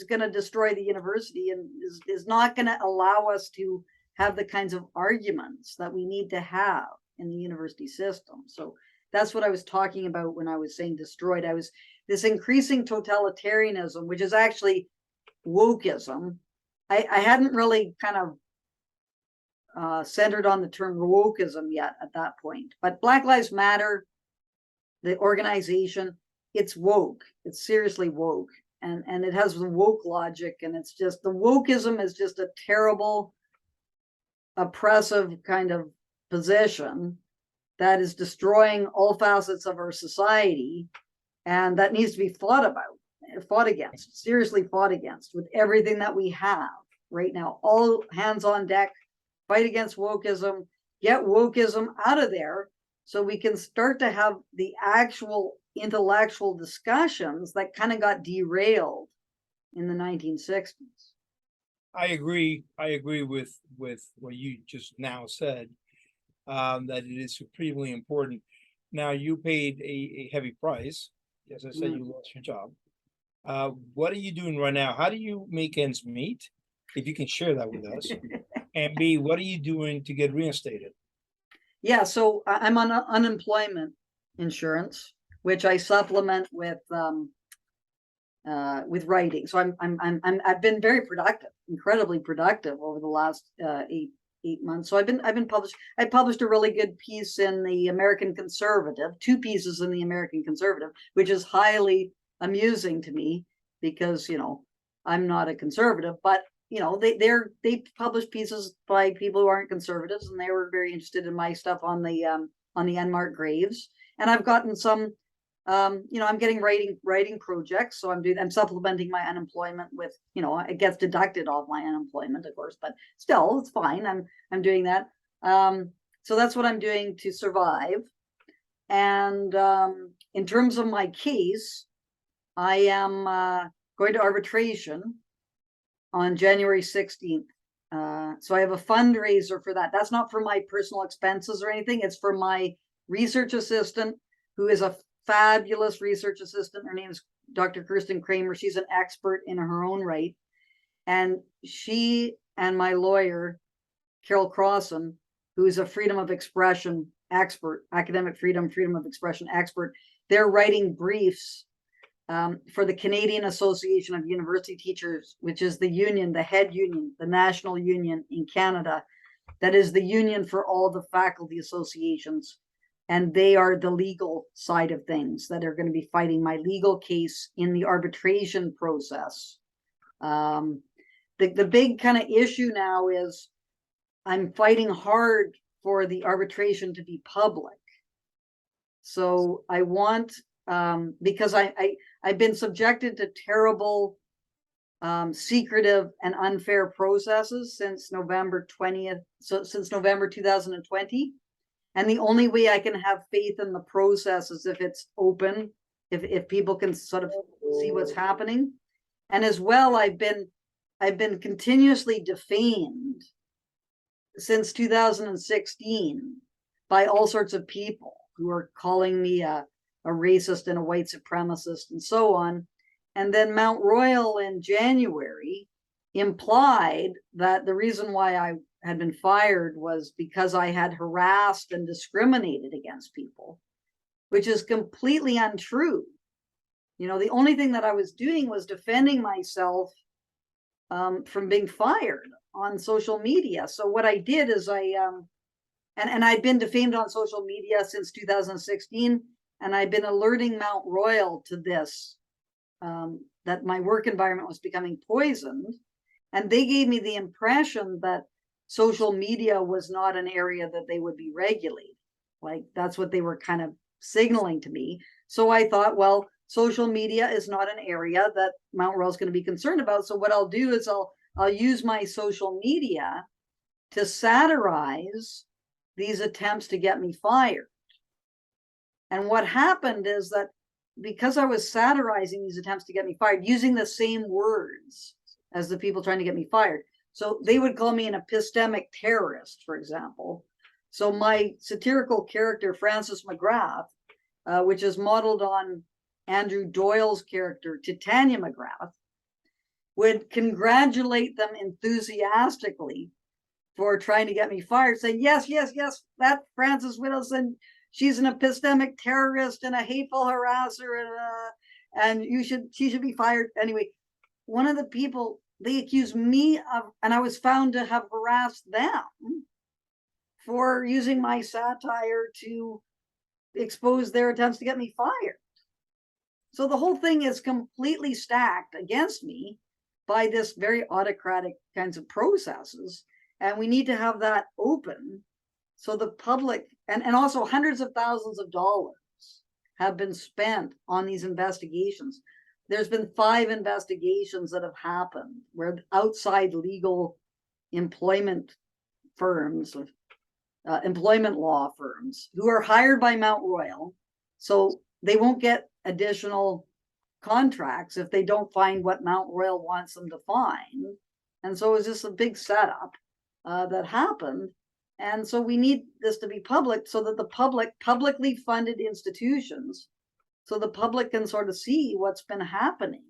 going to destroy the university and is not going to allow us to have the kinds of arguments that we need to have in the university system. So that's what I was talking about when I was saying destroyed. I was this increasing totalitarianism, which is actually wokeism. I hadn't really kind of centered on the term wokeism yet at that point. But Black Lives Matter, the organization, it's woke. It's seriously woke. And it has the woke logic. And it's just, the wokeism is just a terrible, oppressive kind of position that is destroying all facets of our society, and that needs to be fought against, seriously fought against, with everything that we have right now. All hands on deck, fight against wokeism, get wokeism out of there, so we can start to have the actual intellectual discussions that kind of got derailed in the 1960s. I agree with what you just now said. That it is supremely important. Now, you paid a heavy price. As I said, you lost your job. What are you doing right now? How do you make ends meet? If you can share that with us. And B, what are you doing to get reinstated? Yeah, so I'm on unemployment insurance, which I supplement with writing. So I've been very productive, incredibly productive over the last 8 months. So I've been published. I published a really good piece in the American Conservative, 2 pieces in the American Conservative, which is highly amusing to me because I'm not a conservative, but they publish pieces by people who aren't conservatives, and they were very interested in my stuff on the unmarked graves. And I've gotten some, I'm getting writing projects, so I'm supplementing my unemployment with, it gets deducted off my unemployment, of course, but still, it's fine. I'm doing that. So that's what I'm doing to survive. And in terms of my case, I am going to arbitration on January 16th. So I have a fundraiser for that. That's not for my personal expenses or anything. It's for my research assistant, who is a fabulous research assistant. Her name is Dr. Kirsten Kramer. She's an expert in her own right. And she and my lawyer, Carol Crossan, who is a freedom of expression expert, academic freedom of expression expert, they're writing briefs for the Canadian Association of University Teachers, which is the union, the head union, the national union in Canada, that is the union for all the faculty associations. And they are the legal side of things that are going to be fighting my legal case in the arbitration process. The big kind of issue now is I'm fighting hard for the arbitration to be public. So I want, because I've been subjected to terrible, secretive and unfair processes since November 20th, so since November 2020. And the only way I can have faith in the process is if it's open, if people can sort of see what's happening. And as well, I've been continuously defamed since 2016 by all sorts of people who are calling me a racist and a white supremacist and so on. And then Mount Royal in January implied that the reason why I had been fired was because I had harassed and discriminated against people, which is completely untrue. The only thing that I was doing was defending myself from being fired on social media. So what I did is and I'd been defamed on social media since 2016, and I've been alerting Mount Royal to this, that my work environment was becoming poisoned. And they gave me the impression that social media was not an area that they would be regulating. Like, that's what they were kind of signaling to me. So I thought, well, social media is not an area that Mount Royal is going to be concerned about. So what I'll do is I'll use my social media to satirize these attempts to get me fired. And what happened is that because I was satirizing these attempts to get me fired, using the same words as the people trying to get me fired. So they would call me an epistemic terrorist, for example. So my satirical character, Frances McGrath, which is modeled on Andrew Doyle's character, Titania McGrath, would congratulate them enthusiastically for trying to get me fired, saying, yes, that Frances Widdowson, she's an epistemic terrorist and a hateful harasser, and she should be fired. Anyway, one of the people, they accused me of, and I was found to have harassed them for using my satire to expose their attempts to get me fired. So the whole thing is completely stacked against me by this very autocratic kinds of processes. And we need to have that open so the public, and also hundreds of thousands of dollars have been spent on these investigations. There's been 5 investigations that have happened where outside legal employment firms, employment law firms, who are hired by Mount Royal, so they won't get additional contracts if they don't find what Mount Royal wants them to find. And so it was just a big setup that happened. And so we need this to be public so that the publicly funded institutions, so the public can sort of see what's been happening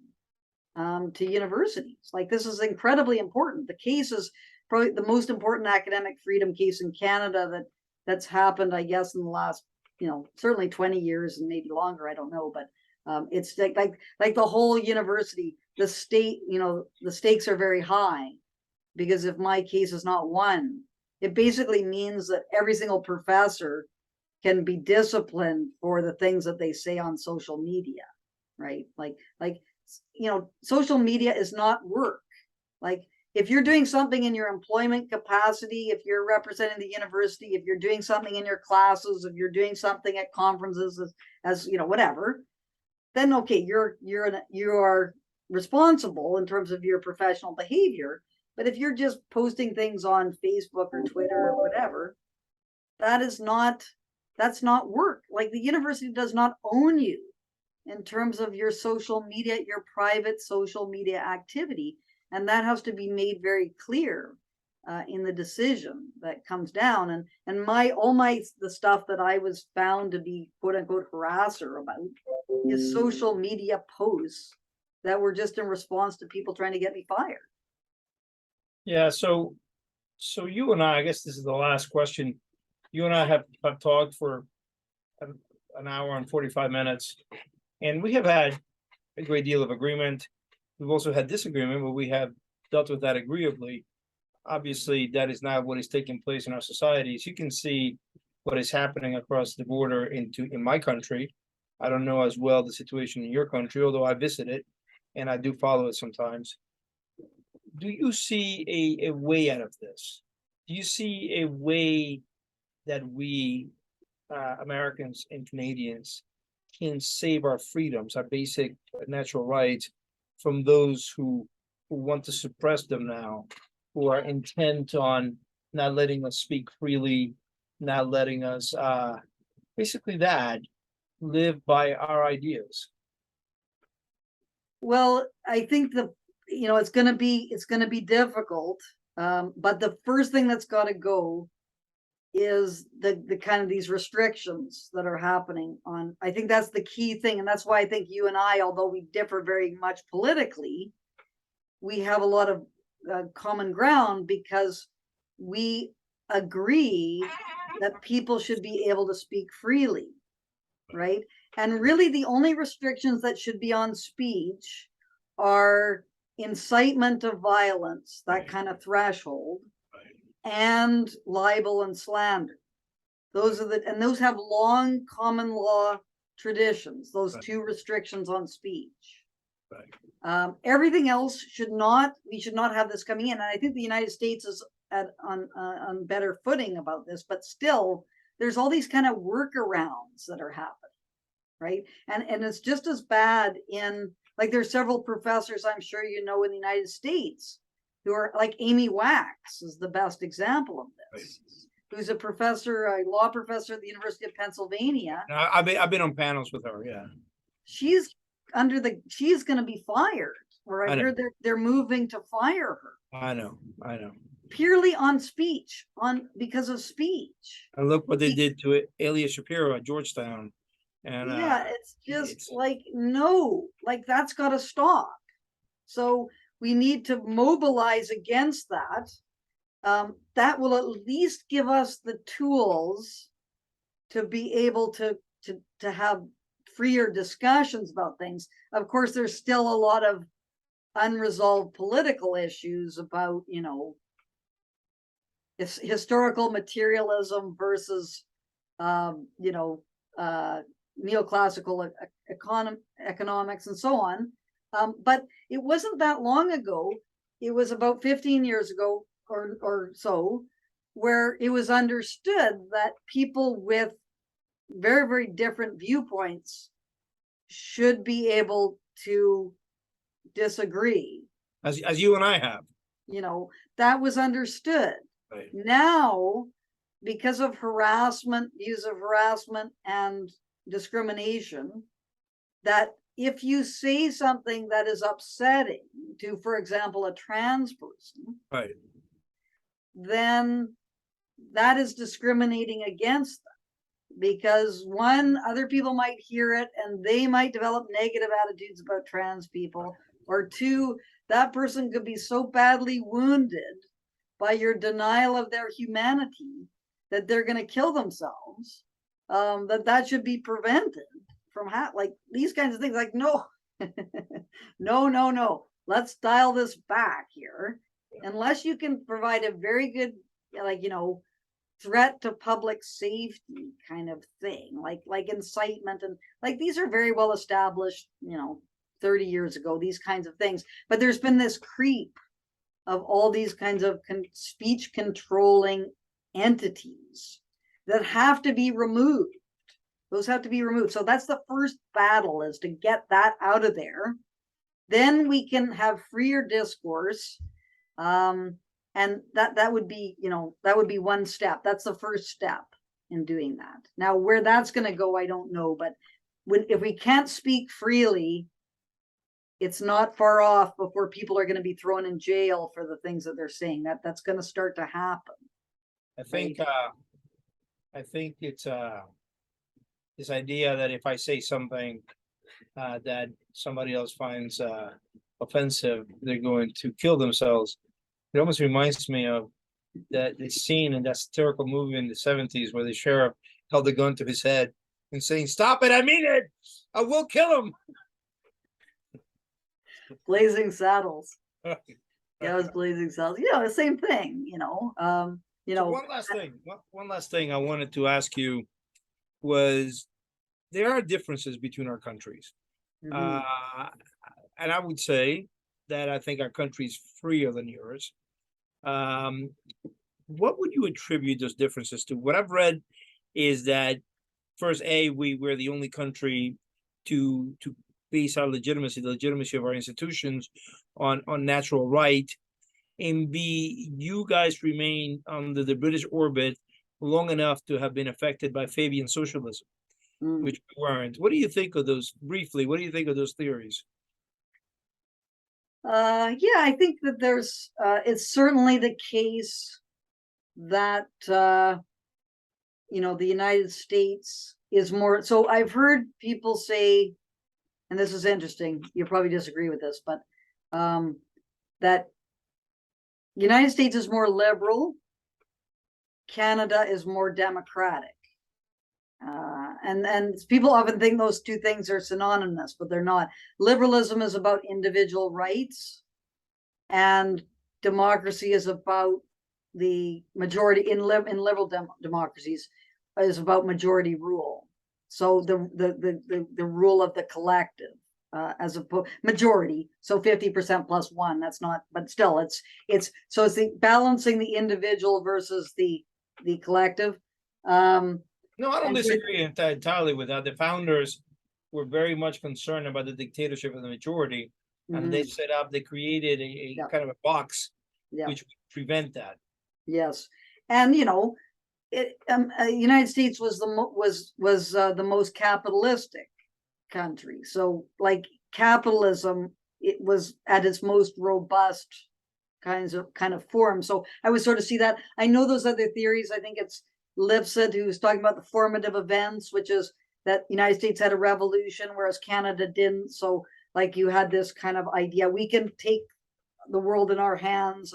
to universities. Like, this is incredibly important. The case is probably the most important academic freedom case in Canada that's happened, I guess, in the last, certainly 20 years and maybe longer. I don't know, but it's like the whole university, the state, the stakes are very high, because if my case is not won, it basically means that every single professor can be disciplined for the things that they say on social media, right? Like social media is not work. Like, if you're doing something in your employment capacity, if you're representing the university, if you're doing something in your classes, if you're doing something at conferences as whatever, then okay, you are responsible in terms of your professional behavior. But if you're just posting things on Facebook or Twitter or whatever, that's not work. Like, the university does not own you in terms of your social media, your private social media activity. And that has to be made very clear in the decision that comes down. And the stuff that I was found to be quote unquote harasser about is social media posts that were just in response to people trying to get me fired. Yeah, so you and I guess this is the last question. You and I have talked for an hour and 45 minutes, and we have had a great deal of agreement. We've also had disagreement, but we have dealt with that agreeably. Obviously, that is not what is taking place in our societies. You can see what is happening across the border in my country. I don't know as well the situation in your country, although I visit it and I do follow it sometimes. Do you see a way out of this? Do you see a way that we, Americans and Canadians, can save our freedoms, our basic natural rights, from those who want to suppress them now, who are intent on not letting us speak freely, not letting us basically live by our ideas? Well, I think it's going to be difficult. But the first thing that's got to go is the kind of these restrictions that are happening on. I think that's the key thing. And that's why I think you and I, although we differ very much politically, we have a lot of common ground, because we agree that people should be able to speak freely, right? And really the only restrictions that should be on speech are incitement of violence, that kind of threshold, and libel and slander. Those have long common law traditions, those two restrictions on speech. Everything else we should not have this coming in. And I think the United States is on better footing about this, but still there's all these kind of workarounds that are happening, right? And it's just as bad in, like, there's several professors, I'm sure in the United States, who are like Amy Wax is the best example of this. Right. Who's a law professor at the University of Pennsylvania. I've been on panels with her. Yeah, she's going to be fired, or I heard they're moving to fire her. I know. Purely on speech, because of speech. And look what they did to Elia Shapiro at Georgetown. And yeah, it's just no, that's got to stop. So we need to mobilize against that. That will at least give us the tools to be able to have freer discussions about things. Of course, there's still a lot of unresolved political issues about, historical materialism versus, neoclassical economics and so on. But it wasn't that long ago. It was about 15 years ago or so, where it was understood that people with very, very different viewpoints should be able to disagree. As you and I have. That was understood. Right. Now, because of views of harassment and discrimination, that if you say something that is upsetting to, for example, a trans person, right, then that is discriminating against them, because other people might hear it and they might develop negative attitudes about trans people, or two, that person could be so badly wounded by your denial of their humanity that they're going to kill themselves, that should be prevented from these kinds of things. No, no, let's dial this back here. Unless you can provide a very good, threat to public safety kind of thing, like incitement, and these are very well established, 30 years ago, these kinds of things. But there's been this creep of all these kinds of speech controlling entities that have to be removed. Those have to be removed. So that's the first battle, is to get that out of there. Then we can have freer discourse. And that would be, that would be one step. That's the first step in doing that. Now, where that's going to go, I don't know. But if we can't speak freely, it's not far off before people are going to be thrown in jail for the things that they're saying. That's going to start to happen. I think it's this idea that if I say something that somebody else finds offensive, they're going to kill themselves. It almost reminds me of the scene in that satirical movie in the 70s where the sheriff held a gun to his head and saying, "Stop it, I mean it, I will kill him." Blazing Saddles. Yeah, it was Blazing Saddles. The same thing, So one last thing I wanted to ask you was, there are differences between our countries. Mhm. And I would say that I think our country's freer than yours. What would you attribute those differences to? What I've read is that, first, we're the only country to base our legitimacy, the legitimacy of our institutions, on natural right, and B, you guys remain under the British orbit long enough to have been affected by Fabian socialism, which we weren't. What do you think of those, briefly? What do you think of those theories? Yeah, I think that it's certainly the case that, the United States is more. So I've heard people say, and this is interesting, you'll probably disagree with this, but that the United States is more liberal, Canada is more democratic. And people often think those two things are synonymous, but they're not. Liberalism is about individual rights, and democracy is about the majority. In liberal democracies is about majority rule. So the rule of the collective, as a majority. So 50% plus one. That's not, but still, it's the balancing the individual versus the collective. No, I don't disagree entirely with that. The founders were very much concerned about the dictatorship of the majority, and they created a kind of a box which would prevent that. Yes, and United States was the most capitalistic country. So, like, capitalism, it was at its most robust kind of form. So I would sort of see that. I know those other theories. I think it's Lipset who's talking about the formative events, which is that the United States had a revolution, whereas Canada didn't. So, like, you had this kind of idea, we can take the world in our hands,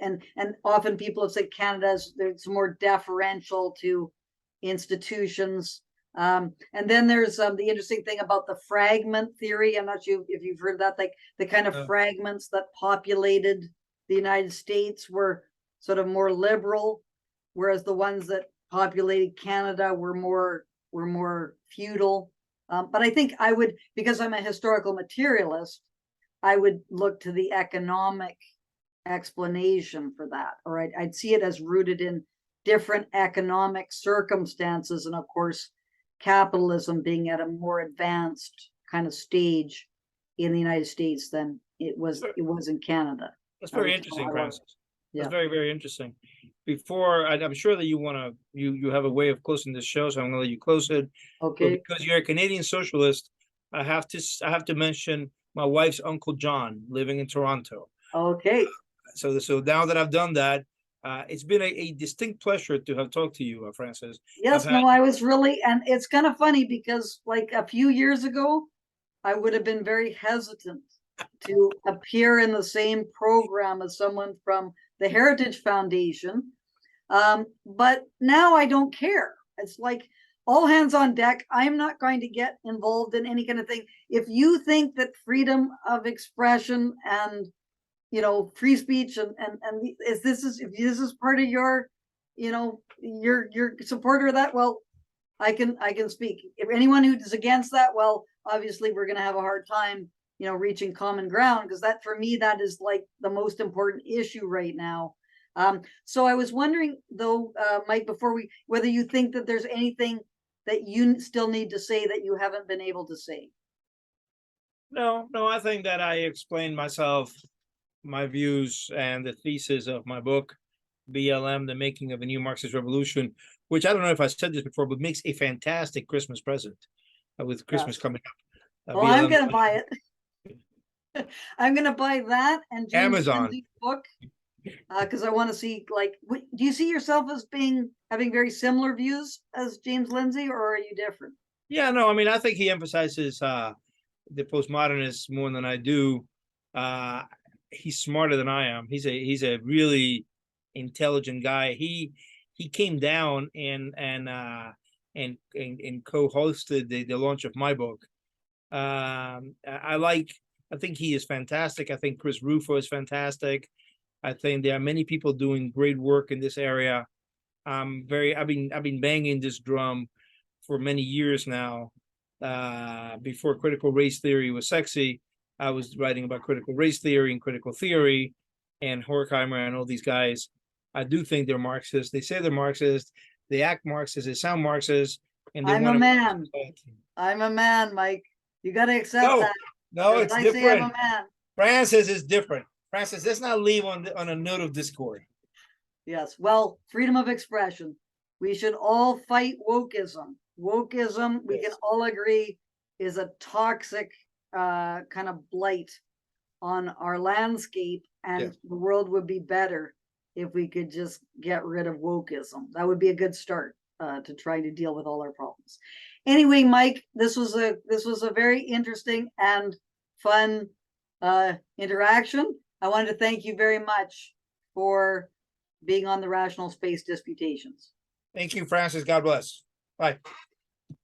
and often people have said Canada's more deferential to institutions. And then there's the interesting thing about the fragment theory. I'm not sure if you've heard that, like the kind of fragments that populated the United States were sort of more liberal, whereas the ones that populated Canada were more feudal. But I think I would, because I'm a historical materialist, I would look to the economic explanation for that. Or I'd see it as rooted in different economic circumstances, and of course, capitalism being at a more advanced kind of stage in the United States than it was in Canada. That's very interesting, Francis. That's very, very interesting. Before, I'm sure that you have a way of closing this show, so I'm going to let you close it. Okay. But because you're a Canadian socialist, I have to mention my wife's Uncle John living in Toronto. Okay. So now that I've done that, it's been a distinct pleasure to have talked to you, Francis. Yes, I was really, and it's kind of funny because, like, a few years ago, I would have been very hesitant to appear in the same program as someone from the Heritage Foundation. But now I don't care. It's like all hands on deck. I'm not going to get involved in any kind of thing. If you think that freedom of expression and free speech and if this is part of your your supporter of that, well, I can speak. If anyone who is against that, well, obviously we're going to have a hard time reaching common ground, because that, for me, that is like the most important issue right now. So I was wondering, though, Mike, whether you think that there's anything that you still need to say that you haven't been able to say. No, I think that I explained myself, my views, and the thesis of my book, BLM, The Making of a New Marxist Revolution, which I don't know if I said this before, but makes a fantastic Christmas present with Christmas coming up. Well, I'm BLM, going to buy it. I'm going to buy that and James Amazon. Lindsay's book, because I want to see, like, do you see yourself as having very similar views as James Lindsay, or are you different? Yeah, no, I mean, I think he emphasizes the postmodernists more than I do. He's smarter than I am. He's a really intelligent guy. He came down and co-hosted the launch of my book. I think he is fantastic. I think Chris Rufo is fantastic. I think there are many people doing great work in this area. I've been banging this drum for many years now. Before critical race theory was sexy, I was writing about critical race theory and critical theory, and Horkheimer and all these guys. I do think they're Marxists. They say they're Marxist. They act Marxist. They sound Marxist. And I'm a man. I'm a man, Mike. You got to accept that. No, it's different. Say I'm a man. Frances is different. Frances, let's not leave on a note of discord. Yes. Well, freedom of expression. We should all fight wokeism. Wokeism, we can all agree, is a toxic kind of blight on our landscape, and the world would be better if we could just get rid of wokeism. That would be a good start to try to deal with all our problems. Anyway, Mike, this was a very interesting and fun interaction. I wanted to thank you very much for being on the Rational Space Disputations. Thank you, Frances. God bless. Bye.